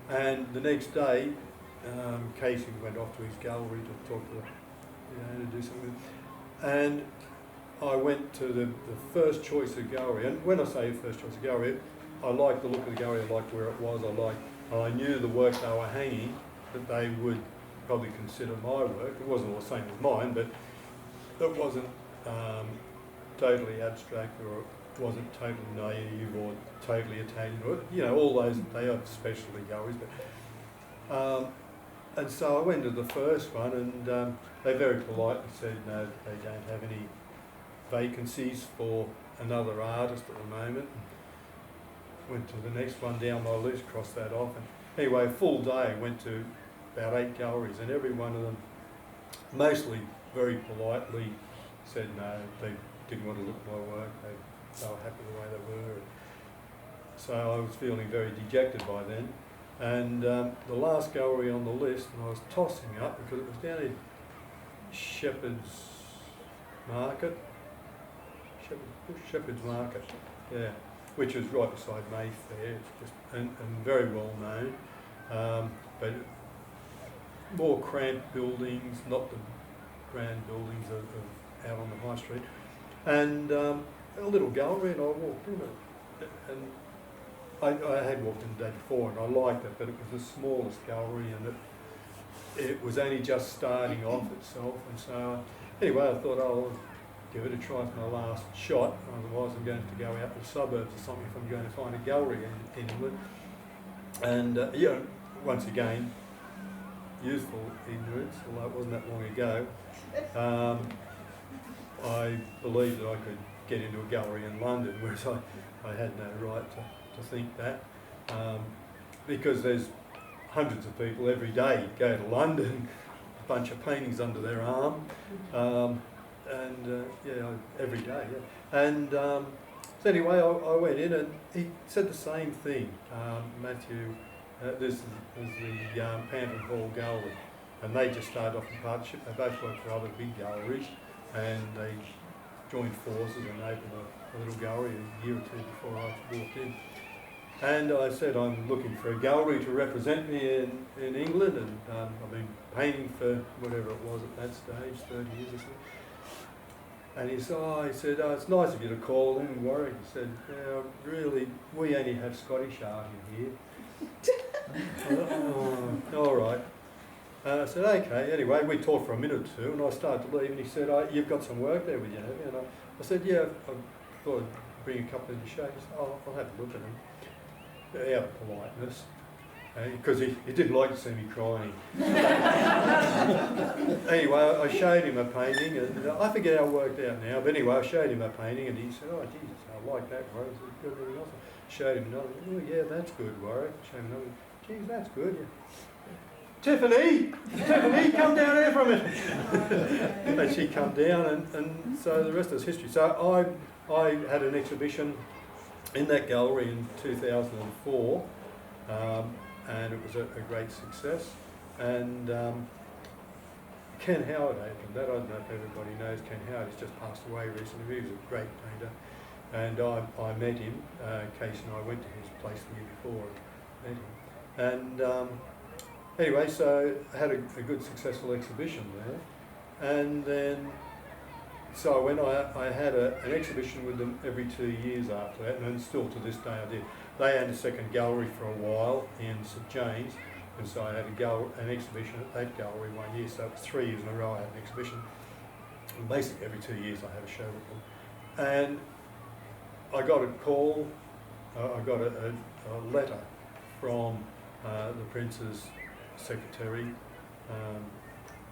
And the next day, Casey went off to his gallery to talk to to do something. And I went to the first choice of gallery. And when I say first choice of gallery, I liked the look of the gallery, I liked where it was, I knew the work they were hanging, that they would probably consider my work. It wasn't all the same as mine, but it wasn't totally abstract, or it wasn't totally naive or totally Italian, or, all those, they are specialty galleries. But, and so I went to the first one, and they very politely said, no, they don't have any vacancies for another artist at the moment. Went to the next one down my list, crossed that off, and anyway, a full day, went to about 8 galleries, and every one of them mostly very politely said no, they didn't want to look at my work, they were happy the way they were. So I was feeling very dejected by then. And the last gallery on the list, and I was tossing up because it was down in Shepherd's Market, Shepherd's Market, yeah, which is right beside Mayfair. It's just and very well known, but more cramped buildings, not the grand buildings of out on the high street, and a little gallery, and I walked in it, and I had walked in the day before and I liked it, but it was the smallest gallery, and it was only just starting off itself, and so anyway I thought, I'll give it a try for my last shot, otherwise I'm going to have to go out to the suburbs or something if I'm going to find a gallery in England. And once again, youthful ignorance, although it wasn't that long ago, I believed that I could get into a gallery in London, whereas I had no right to think that, because there's hundreds of people every day go to London, a bunch of paintings under their arm, every day, yeah. And so anyway, I went in and he said the same thing, Matthew, this is the Panton Hall Gallery, and they just started off in partnership. They both worked for other big galleries, and they joined forces and opened a little gallery a year or two before I walked in. And I said, I'm looking for a gallery to represent me in England, and I've been painting for whatever it was at that stage, 30 years or so. And he said, it's nice of you to call in Warwick. He said, really, we only have Scottish art in here. I thought, all right. I said, okay. Anyway, we talked for a minute or two, and I started to leave, and he said, you've got some work there with you, have you? And I said, yeah, I thought I'd bring a couple in to show. He said, I'll have a look at them. Out of politeness, because he didn't like to see me crying. Anyway, I showed him a painting, and I forget how it worked out now, but anyway, I showed him a painting, and he said, oh, Jesus, I like that, Warwick. I said, good, else. Showed him another, oh, yeah, that's good, Warwick. Showed him another, geez, that's good. Yeah. Tiffany, come down here for a minute. And she come down, and so the rest is history. So I had an exhibition in that gallery in 2004, and it was a great success. And Ken Howard opened that. I don't know if everybody knows Ken Howard. He's just passed away recently. He was a great painter, and I met him. Casey and I went to his place the year before and met him. And anyway, so I had a good successful exhibition there, And then, so when I had an exhibition with them every 2 years after that, and still to this day I did. They had a second gallery for a while in St James, and so I had an exhibition at that gallery 1 year, so it was 3 years in a row I had an exhibition. And basically every 2 years I had a show with them. And I got a call, I got a letter from the Prince's secretary,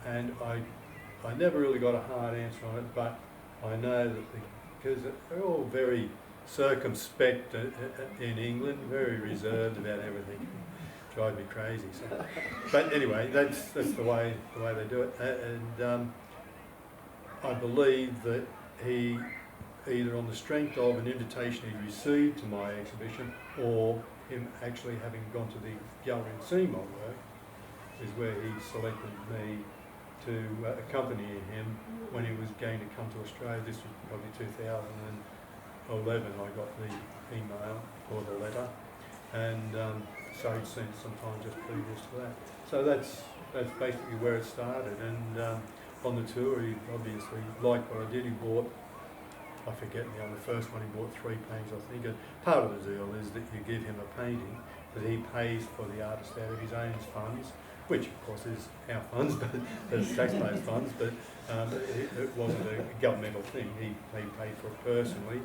and I never really got a hard answer on it, but I know that because they're all very circumspect in England, very reserved about everything. Drive me crazy. So. But anyway, that's the way they do it, and I believe that he, either on the strength of an invitation he received to my exhibition, or him actually having gone to the gallery and seen my work, is where he selected me to accompany him when he was going to come to Australia. This was probably 2011 I got the email or the letter, and so he'd seen it sometime just previous to that. So that's basically where it started, and on the tour he obviously liked what I did. He bought, I forget now, the first one he bought 3 paintings I think, and part of the deal is that you give him a painting that he pays for the artist out of his own funds, which of course is our funds, but it's taxpayers' funds, but it wasn't a governmental thing. He paid for it personally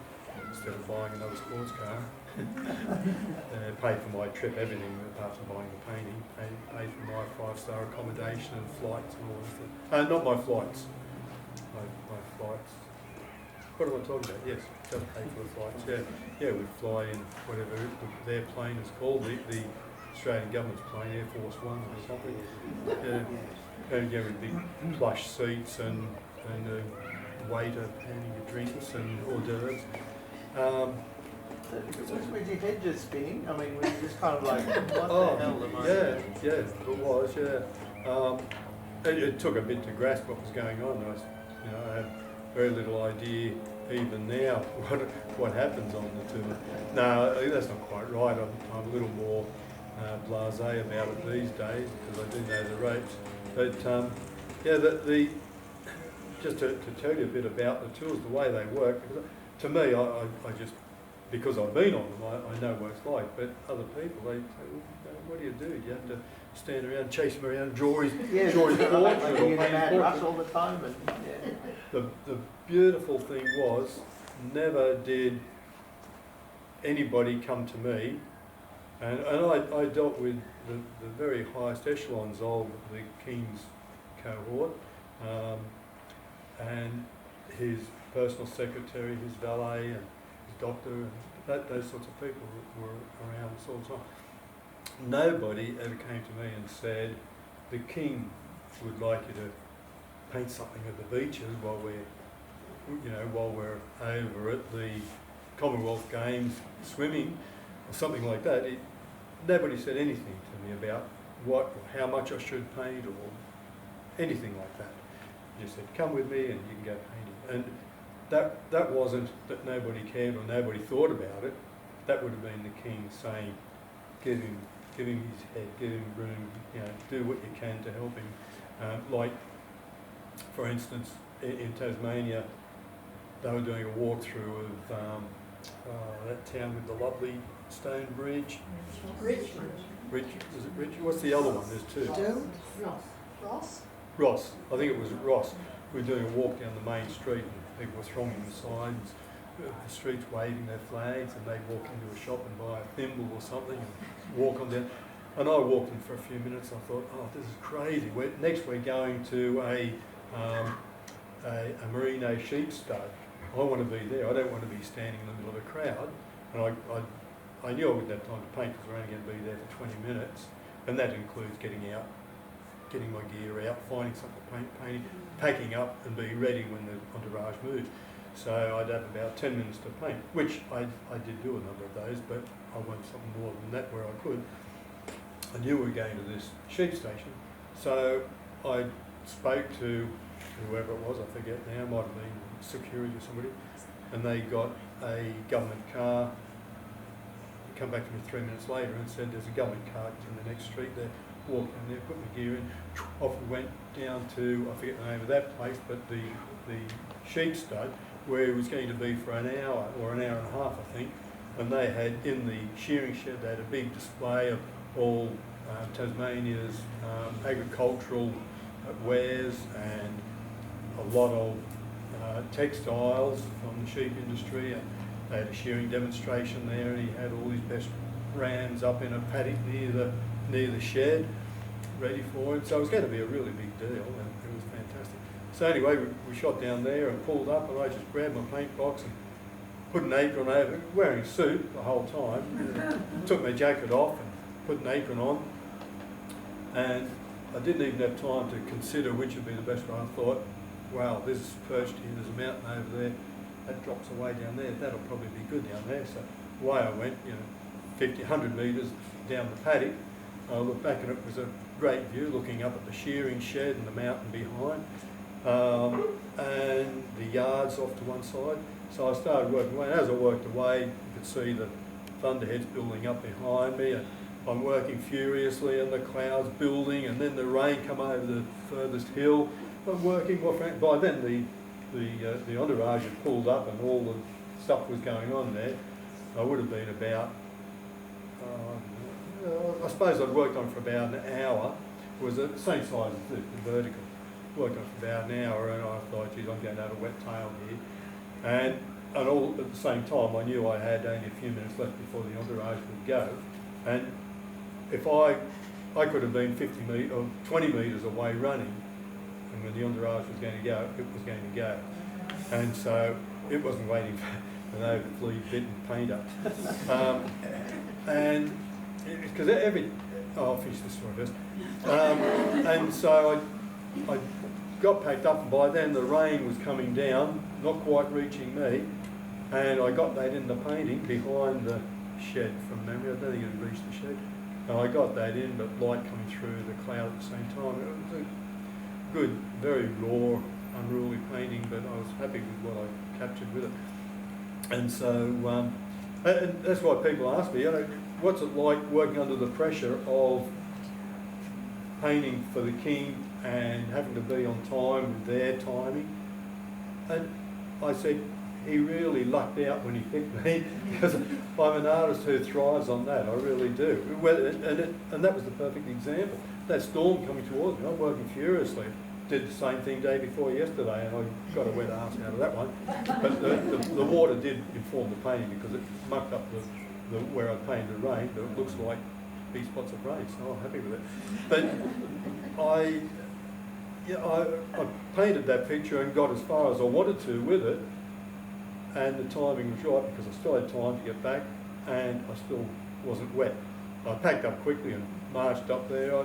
instead of buying another sports car. Paid for my trip, everything apart from buying the painting. Paid for my 5-star accommodation and flights and all that stuff. Not my flights. My flights. What am I talking about? Yes, just pay for the flights. Yeah, we'd fly in whatever their plane is called, the Australian government's plane, Air Force One or something. And you have big plush seats and a waiter handing you drinks and hors d'oeuvres. Was your head just spinning? I mean, were you just kind of like, what the hell am I doing? Yeah, it was, yeah. It took a bit to grasp what was going on. I had very little idea even now what happens on the tour. No, that's not quite right. I'm a little more blasé about it these days because I do know the ropes. But yeah, just to tell you a bit about the tours, the way they work. Because to me, I just, because I've been on them, I know what it's like. But other people, they say, well, what do you do? Do you have to stand around, chase him around, draw his portrait, or paint portraits all the time? And, yeah. The beautiful thing was, never did anybody come to me, and I dealt with the very highest echelons of the King's cohort, and his personal secretary, his valet, and his doctor, and those sorts of people were around all the time. Nobody ever came to me and said, the King would like you to paint something of the beaches while we're over at the Commonwealth Games swimming or something like that. Nobody said anything to me about how much I should paint or anything like that. You said, come with me and you can go painting. And that wasn't that nobody cared or nobody thought about it. That would have been the King saying, give him his head, give him room, do what you can to help him. Like, for instance, in Tasmania, they were doing a walkthrough of that town with the lovely stone bridge. Richmond. Was it Richmond? What's the other one? There's two. Ross. Ross. I think it was Ross. We were doing a walk down the main street and people were thronging the sides of the streets waving their flags, and they'd walk into a shop and buy a thimble or something and walk on down. And I walked in for a few minutes. I thought, oh, this is crazy. Next we're going to a merino sheep stud. I want to be there. I don't want to be standing in the middle of a crowd. And I knew I wouldn't have time to paint because we're only going to be there for 20 minutes. And that includes getting my gear out, finding something to paint, packing up and being ready when the entourage moved. So I'd have about 10 minutes to paint, which I did do a number of those, but I wanted something more than that where I could. I knew we were going to this sheep station, so I spoke to whoever it was, I forget now, it might have been security or somebody, and they got a government car, come back to me 3 minutes later and said, there's a government car in the next street there, walked down there, put my gear in, off we went down to, I forget the name of that place, but the sheep stud, where it was going to be for an hour or an hour and a half, I think. And they had, in the shearing shed, they had a big display of all Tasmania's agricultural wares and a lot of textiles from the sheep industry. And they had a shearing demonstration there, and he had all his best rams up in a paddock near the shed, ready for him. So it was going to be a really big deal, and it was fantastic. So anyway, we shot down there and pulled up, and I just grabbed my paint box and put an apron over, wearing a suit the whole time. Took my jacket off and put an apron on, and I didn't even have time to consider which would be the best one. I thought, wow, this is perched here, there's a mountain over there, that drops away down there, that'll probably be good down there. So away I went, 50, 100 metres down the paddock. I looked back and it was a great view, looking up at the shearing shed and the mountain behind, and the yards off to one side. So I started working away, and as I worked away, you could see the thunderheads building up behind me, and I'm working furiously, and the clouds building, and then the rain come over the furthest hill. I'm working, by then the entourage had pulled up and all the stuff was going on there. I would have been about, I suppose I'd worked on it for about an hour. It was the same size as the vertical. Worked on it for about an hour, and I thought, geez, I'm going to have a wet tail here. And all at the same time, I knew I had only a few minutes left before the entourage would go. And if I could have been 50 metres or 20 metres away running, and when the entourage was going to go, it was going to go. And so it wasn't waiting for an overfleet bitten painter. And because I'll finish this story first. And so I got packed up, and by then the rain was coming down, not quite reaching me, and I got that in the painting behind the shed from memory. I don't think it had reached the shed. And I got that in, but light coming through the cloud at the same time. It was a good, very raw, unruly painting, but I was happy with what I captured with it. And so, and that's why people ask me, what's it like working under the pressure of painting for the king and having to be on time with their timing? And I said, he really lucked out when he picked me, because I'm an artist who thrives on that, I really do. And that was the perfect example. That storm coming towards me, I'm working furiously. Did the same thing day before yesterday, and I got a wet arse out of that one. But the water did inform the painting, because it mucked up where I painted the rain, but it looks like big spots of rain, so I'm happy with it. But I painted that picture and got as far as I wanted to with it, and the timing was right, because I still had time to get back, and I still wasn't wet. I packed up quickly and marched up there.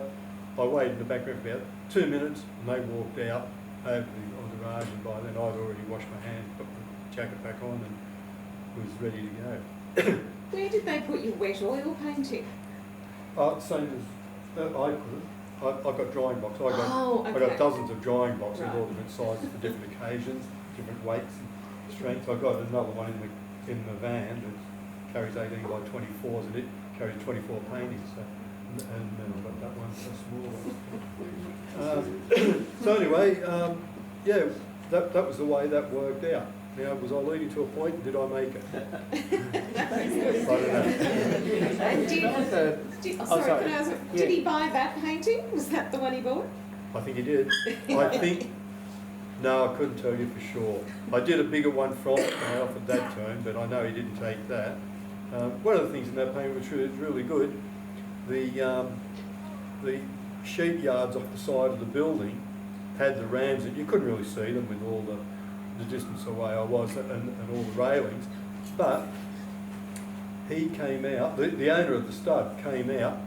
I waited in the background for about 2 minutes, and they walked out over the entourage, and by then I'd already washed my hands, put my jacket back on, and was ready to go. Where did they put your wet oil painting? Same as I put it. I've got drying boxes. I got dozens of drying boxes, all different sizes for different occasions, different weights and strengths. I've got another one in the van that carries 18 by 24s, and it carries 24 paintings. And then I've got that one, so small. So anyway, yeah, that was the way that worked out. Now, was I leading to a point? Did I make it? I don't know. Did he buy that painting? Was that the one he bought? I think he did. I think, no, I couldn't tell you for sure. I did a bigger one from it, and I offered that to him, but I know he didn't take that. One of the things in that painting which was really good, the sheep yards off the side of the building had the rams, and you couldn't really see them with all the distance away I was and all the railings, but he came out, the owner of the stud came out,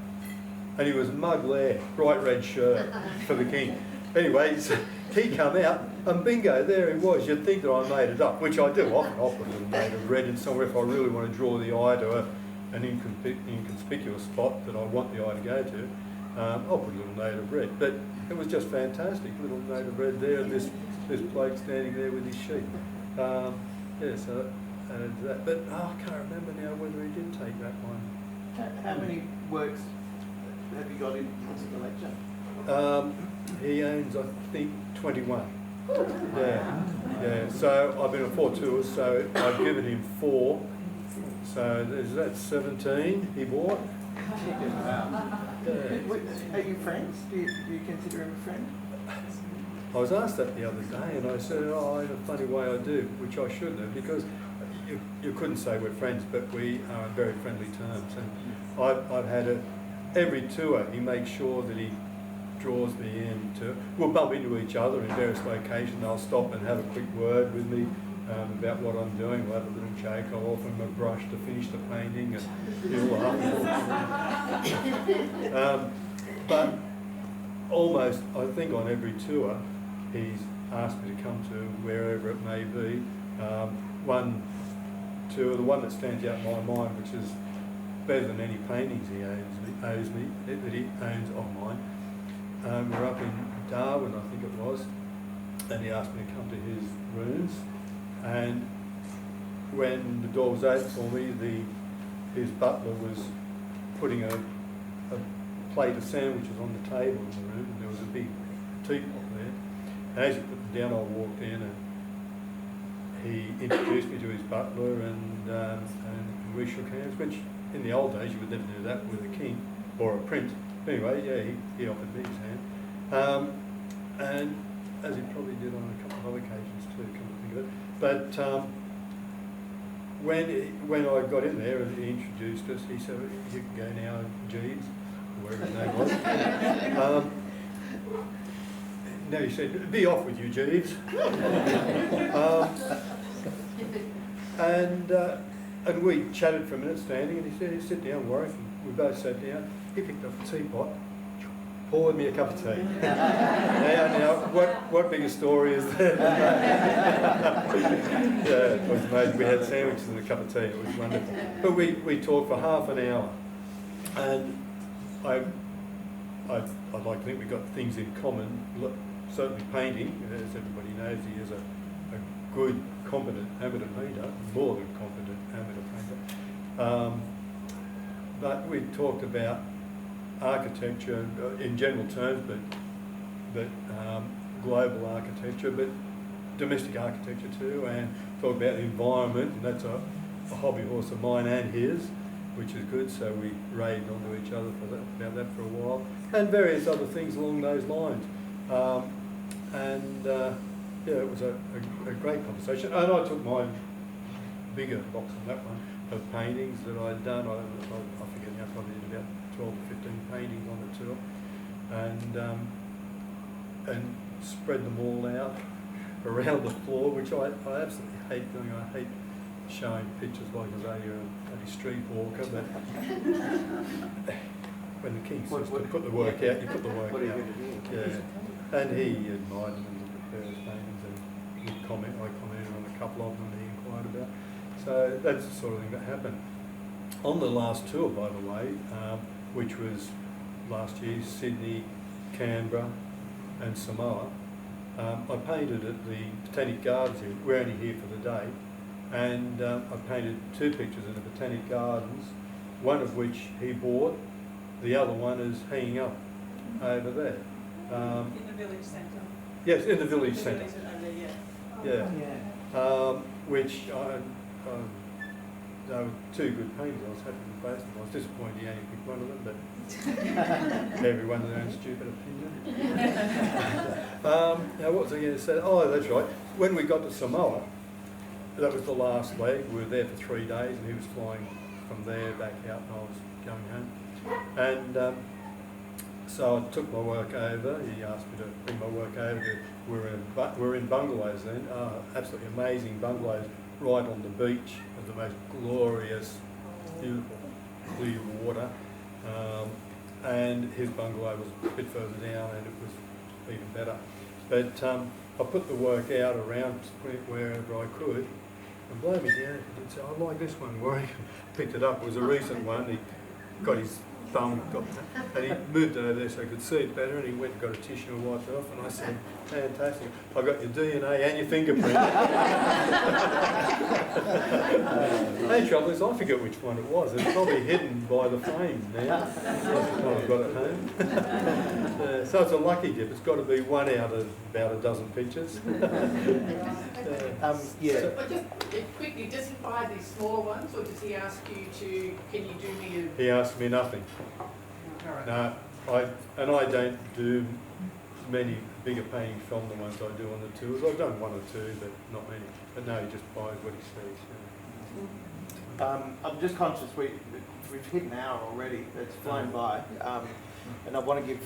and he was mug lair, bright red shirt for the king. Anyway, so he came out, and bingo, there he was. You'd think that I made it up, which I do often. I'll put a little note of red in somewhere if I really want to draw the eye to an inconspicuous spot that I want the eye to go to. I'll put a little note of red, but it was just fantastic. Little note of red there, and this bloke standing there with his sheep. Yeah, so that. But I can't remember now whether he did take that one. How many works have you got in his collection? He owns, I think, 21. Yeah. So I've been on 4 tours, so I've given him 4. So that's 17 he bought. Are you friends? Do you consider him a friend? I was asked that the other day, and I said, oh, in a funny way I do, which I shouldn't have, because you couldn't say we're friends, but we are on very friendly terms. And I've had every tour, he makes sure that he draws me in to, we'll bump into each other in various locations. They'll stop and have a quick word with me about what I'm doing. We'll have a little joke. I'll offer him a brush to finish the painting, and he'll laugh. But almost, I think on every tour, he's asked me to come to wherever it may be. One tour, the one that stands out in my mind, which is better than any paintings he owns of mine. We're up in Darwin, I think it was, and he asked me to come to his rooms. And when the door was open for me, his butler was putting a plate of sandwiches on the table in the room, and there was a big teapot there. And as he put them down, I walked in, and he introduced me to his butler, and we shook hands, which in the old days you would never do that with a king or a prince. Anyway, yeah, he offered me his hand. And as he probably did on a couple of other occasions too, come to think of it. But when I got in there and he introduced us, he said, you can go now, Jeeves, or whatever his name was. No, he said, be off with you, Jeeves. And we chatted for a minute standing, and he said, sit down, Warwick. And we both sat down. He picked up a teapot, poured me a cup of tea. now, what bigger story is that? Yeah, it was amazing. We had sandwiches and a cup of tea. It was wonderful. But we talked for half an hour, and I'd like to think we got things in common. Certainly painting, as everybody knows, he is a good, competent amateur painter, more than competent amateur painter. But we talked about architecture in general terms, but global architecture, but domestic architecture too, and talked about the environment, and that's a hobby horse of mine and his, which is good. So we raved onto each other about that for a while, and various other things along those lines. Yeah, it was a great conversation, and I took my bigger box on that one of paintings that I'd done. I forget now, probably did about 12 to 15 paintings on the tour, and spread them all out around the floor, which I absolutely hate doing. I hate showing pictures like a bloody street walker, but when the king says to put the work out, you put the work out. Yeah. And he admired them and looked at various paintings, and I commented on a couple of them that he inquired about. So that's the sort of thing that happened. On the last tour, by the way, which was last year, Sydney, Canberra and Samoa, I painted at the Botanic Gardens here. We're only here for the day, and I painted 2 pictures in the Botanic Gardens, one of which he bought, the other one is hanging up over there. In the village centre. Yes, in the village centre. Yeah. Which they were 2 good paintings. I was happy with both of them. I was disappointed he only picked one of them, but everyone has their own stupid opinion. Now, what was I going to say? Oh, that's right. When we got to Samoa, that was the last leg. We were there for 3 days, and he was flying from there back out, and I was going home. And so I took my work over. He asked me to bring my work over. We're in bungalows then, absolutely amazing bungalows right on the beach of the most glorious, beautiful, clear water. And his bungalow was a bit further down, and it was even better. But I put the work out around wherever I could, and blow me down. He did say, I like this one, Warwick. Picked it up. It was a recent one. He got his bum got, and he moved over there so I could see it better, and he went and got a tissue and wiped it off, and I said, fantastic, I got your DNA and your fingerprint. The trouble is I forget which one it was. It's probably hidden by the frame now. That's the one I've got at home. So it's a lucky dip. It's got to be one out of about a dozen pictures. Yeah. But just quickly, does he buy these smaller ones, or does he ask you to, can you do me He asked me nothing. a... All right. No, I don't do many bigger paintings from the ones I do on the tours. I've done one or two, but not many. But no, he just buys what he sees. I'm just conscious we've hit an hour already. It's flown by, and I want to give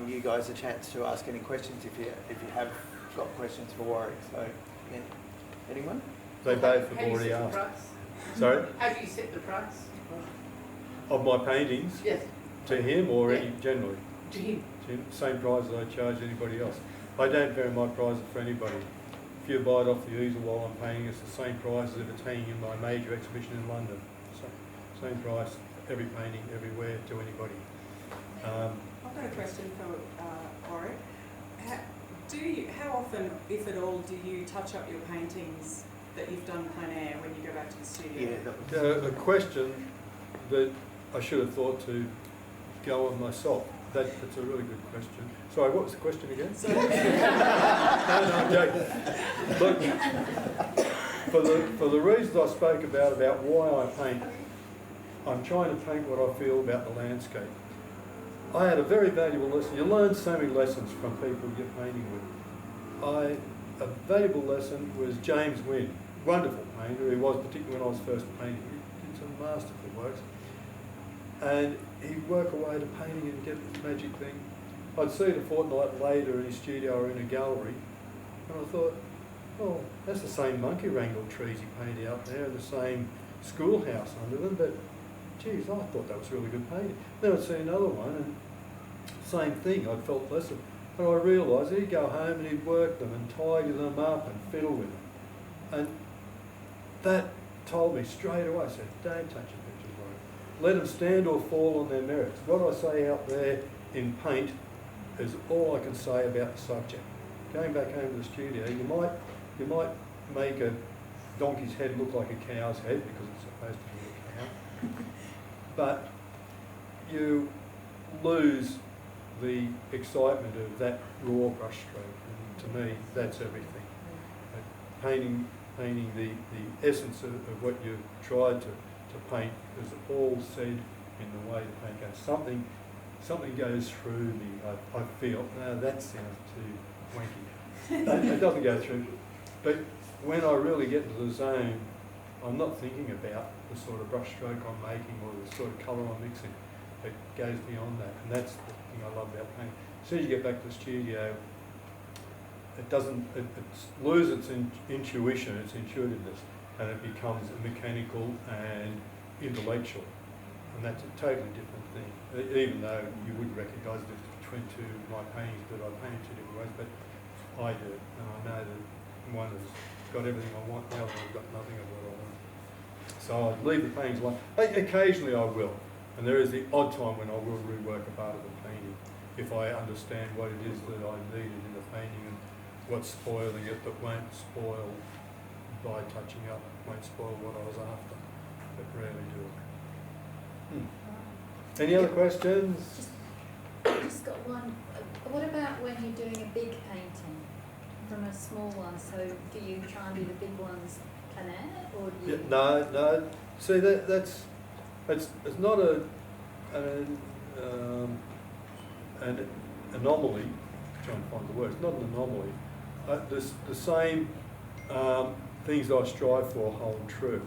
you guys a chance to ask any questions if you have got questions for Warwick. So, yeah. Anyone? They both have Have you already set the asked. price? Sorry? Have you set the price? Of my paintings? Yes, To him or Yeah. any generally? to him. To him, same price as I charge anybody else. I don't vary my prices for anybody. If you buy it off the easel while I'm painting, it's the same price as if it's hanging in my major exhibition in London. So, same price, every painting, everywhere, to anybody. I've got a question for Warwick. How often, if at all, do you touch up your paintings that you've done plein air when you go back to the studio? Yeah. That was, A question that I should have thought to go on myself. That's a really good question. Sorry, what was the question again? So, No, I'm joking. Look, for the reasons I spoke about why I paint, I'm trying to paint what I feel about the landscape. I had a very valuable lesson. You learn so many lessons from people you're painting with. A valuable lesson was James Wynne, wonderful painter. He was, particularly when I was first painting. He did some masterful works. And he'd work away to painting and get this magic thing. I'd see it a fortnight later in his studio or in a gallery, and I thought, oh, that's the same monkey wrangle trees he painted out there, and the same schoolhouse under them, but geez, I thought that was really good painting. Then I'd see another one, and same thing, I'd felt lesser. But I realised he'd go home and he'd work them and tidy them up and fiddle with them. And that told me straight away, I said, don't touch your pictures, Warwick. Let them stand or fall on their merits. What I say out there in paint is all I can say about the subject. Going back home to the studio, you might make a donkey's head look like a cow's head because it's supposed to be a cow, but you lose the excitement of that raw brushstroke, and to me that's everything. Painting the essence of what you've tried to paint, as Paul said in the way the paint goes, something goes through me. I feel, no, that sounds too wanky. It doesn't go through. But when I really get into the zone, I'm not thinking about the sort of brushstroke I'm making or the sort of colour I'm mixing. It goes beyond that, and that's the thing I love about painting. As soon as you get back to the studio, it loses its intuition, its intuitiveness, and it becomes mechanical and intellectual. And that's a totally different thing, even though you would recognise the difference between two of my paintings, but I paint two different ways, but I do it, and I know that one has got everything I want, the other one has got nothing of what I want. So I'd leave the paintings alone. Occasionally I will, and there is the odd time when I will rework a part of the painting if I understand what it is that I needed in the painting and what's spoiling it that won't spoil by touching up, won't spoil what I was after, but rarely do it. Any other questions? Just got one. What about when you're doing a big painting from a small one? So do you try and do the big ones plein air, or do you? Yeah, no. See, that's it's not an anomaly. Trying to find the word. It's not an anomaly. The same things I strive for hold true.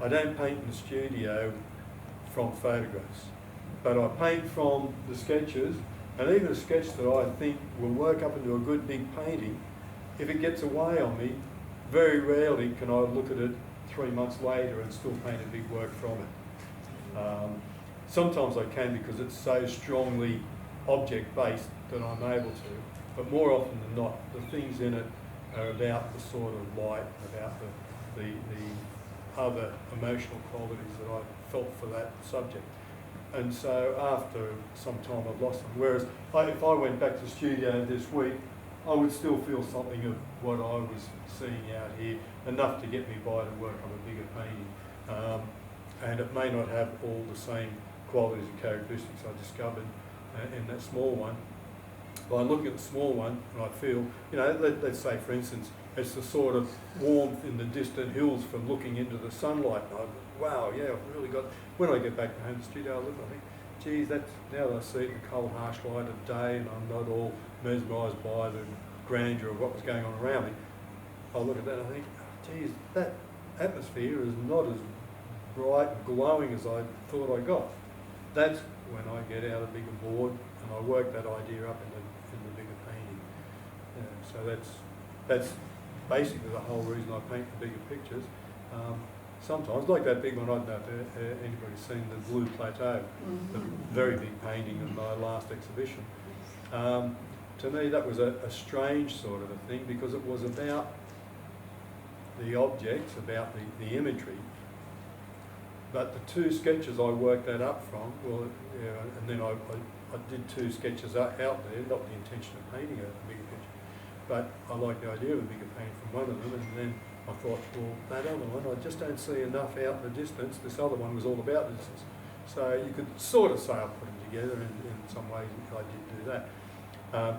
I don't paint in the studio from photographs, but I paint from the sketches, and even a sketch that I think will work up into a good big painting, if it gets away on me, very rarely can I look at it 3 months later and still paint a big work from it. Sometimes I can because it's so strongly object-based that I'm able to, but more often than not, the things in it are about the sort of light, about the other emotional qualities that I felt for that subject. And so after some time I've lost them. Whereas if I went back to the studio this week, I would still feel something of what I was seeing out here, enough to get me by to work on a bigger painting. And it may not have all the same qualities and characteristics I discovered in that small one. By looking at the small one, and I feel, you know, let's say for instance, it's the sort of warmth in the distant hills from looking into the sunlight. And I, wow, yeah, I've really got, when I get back home to the studio, I look and I think, geez, that's, now that I see it in the cold, harsh light of day and I'm not all mesmerised by the grandeur of what was going on around me, I look at that and I think, oh, geez, that atmosphere is not as bright and glowing as I thought I got. That's when I get out a bigger board and I work that idea up in the bigger painting. So that's basically the whole reason I paint the bigger pictures. Sometimes, like that big one, I don't know if anybody's seen the Blue Plateau, the very big painting in my last exhibition. To me that was a strange sort of a thing because it was about the objects, about the imagery. But the two sketches I worked that up from, well, yeah, and then I did two sketches out there, not the intention of painting a bigger picture, but I liked the idea of a bigger painting from one of them, and then I thought, well, that other one, I just don't see enough out in the distance. This other one was all about the distance. So you could sort of say I put them together, and in some ways I did do that.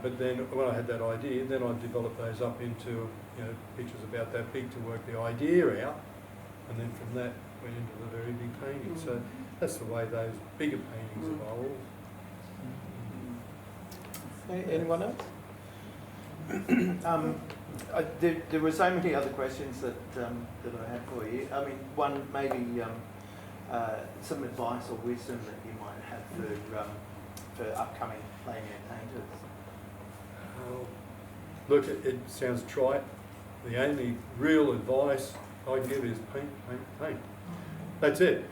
But then when I had that idea, then I developed those up into, you know, pictures about that big to work the idea out, and then from that went into the very big painting. So that's the way those bigger paintings evolve. Anyone else? There were so many other questions that I had for you. I mean, one maybe some advice or wisdom that you might have for upcoming plein air painters. Look, it sounds trite. The only real advice I give is paint, paint, paint. That's it.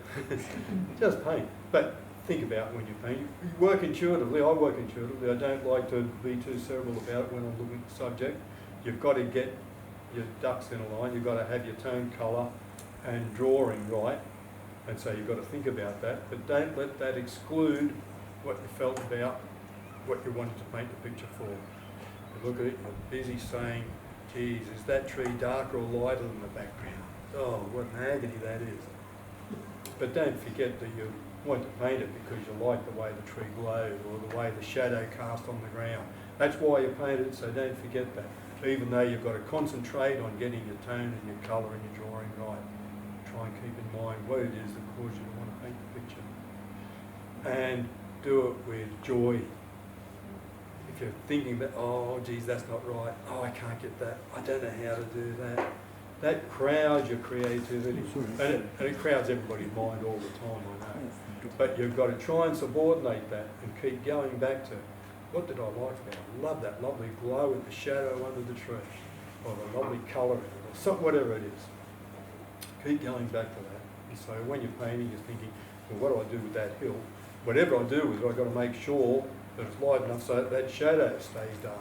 Just paint. But think about when you paint. You work intuitively. I work intuitively. I don't like to be too cerebral about it when I'm looking at the subject. You've got to get your ducks in a line. You've got to have your tone, colour and drawing right. And so you've got to think about that. But don't let that exclude what you felt about what you wanted to paint the picture for. You look at it, you're busy saying, geez, is that tree darker or lighter than the background? Oh, what an agony that is. But don't forget that you want to paint it because you like the way the tree glowed or the way the shadow cast on the ground. That's why you paint it, so don't forget that. Even though you've got to concentrate on getting your tone and your colour and your drawing right, try and keep in mind what it is that caused you to want to paint the picture. And do it with joy. If you're thinking that, oh geez, that's not right, oh I can't get that, I don't know how to do that, that crowds your creativity, and it crowds everybody's mind all the time, I know. But you've got to try and subordinate that and keep going back to, what did I like about it? I love that lovely glow with the shadow under the tree, or the lovely colour in it, or something, whatever it is. Keep going back to that. And so when you're painting, you're thinking, well, what do I do with that hill? Whatever I do with it, I've got to make sure that it's light enough so that shadow stays dark.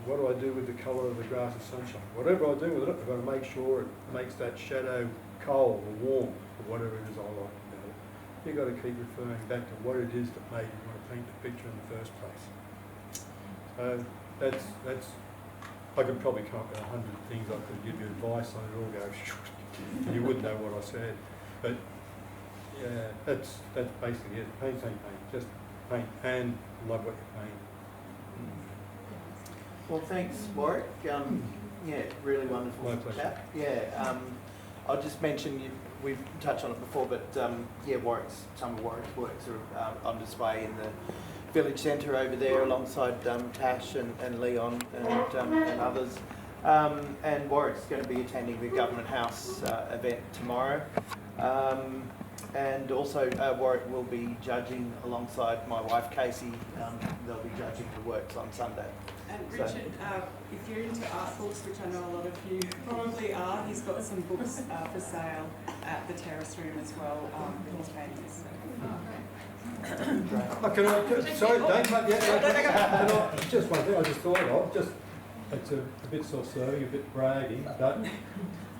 What do I do with the colour of the grass and sunshine? Whatever I do with it, I've got to make sure it makes that shadow cold or warm or whatever it is I like about it. You've got to keep referring back to what it is that made you want to paint the picture in the first place. So that's I could probably come up with 100 things I could give you advice on. It all go and you wouldn't know what I said. But yeah, that's basically it. Paint, paint, paint. Just paint and love what you paint. Well, thanks, Warwick. Yeah, really wonderful My pleasure. chat. Yeah, I'll just mention, we've touched on it before, but yeah, some of Warwick's works are on display in the village centre over there alongside Tash and Leon and others. And Warwick's going to be attending the Government House event tomorrow. And also Warwick will be judging alongside my wife Casey. They'll be judging the works on Sunday. And Richard, if you're into art books, which I know a lot of you probably are, he's got some books for sale at the terrace room as well, his paintings. Can I sorry, don't cut yet. Just one thing I just thought of, it's a bit self-serving, a bit bragging, but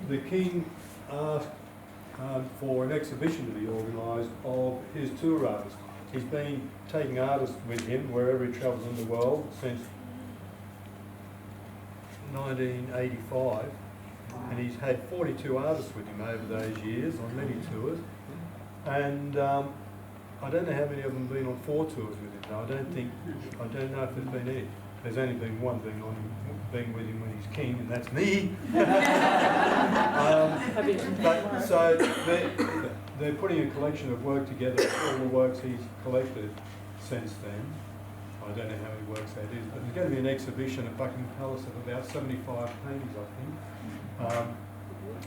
the King asked for an exhibition to be organised of his tour artists. He's been taking artists with him wherever he travels in the world since 1985, and he's had 42 artists with him over those years on many tours. And I don't know how many of them have been on 4 tours with him. Now, I don't know if there's been any. There's only been one thing on him, being with him when he's king, and that's me. But so they're putting a collection of work together, all the works he's collected since then. I don't know how many works that is, but there's going to be an exhibition at Buckingham Palace of about 75 paintings, I think,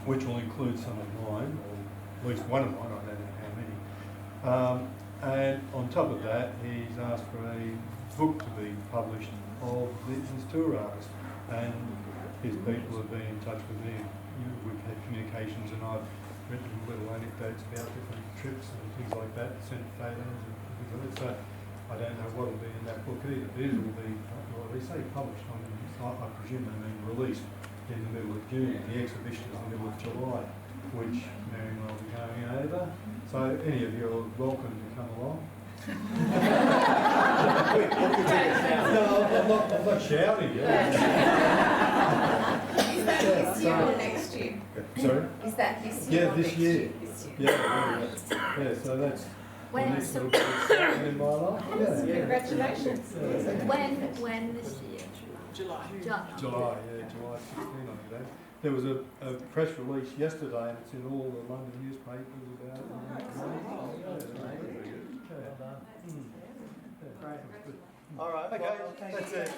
which will include some of mine, or at least one of mine, I don't know how many. And on top of that, he's asked for a book to be published of his tour artists, and his people have been in touch with me. We've had communications, and I've written little anecdotes about different trips and things like that, sent photos and things like that. So I don't know what will be in that book either. It will be, well, they say published, I presume they mean released in the middle of June. The exhibition is in the middle of July, which Mary and I will be going over. So any of you are welcome to come along. No, I'm not shouting. Is that this year or next year? Sorry? Is that this year Yeah, or this next year. This year. Yeah, so that's the When next it's little bit exciting in my life. Yeah. Congratulations. when this year? July. July. July 16, I think that. There was a press release yesterday, and it's in all the London newspapers about it. All right, Okay, well, thank that's you. it.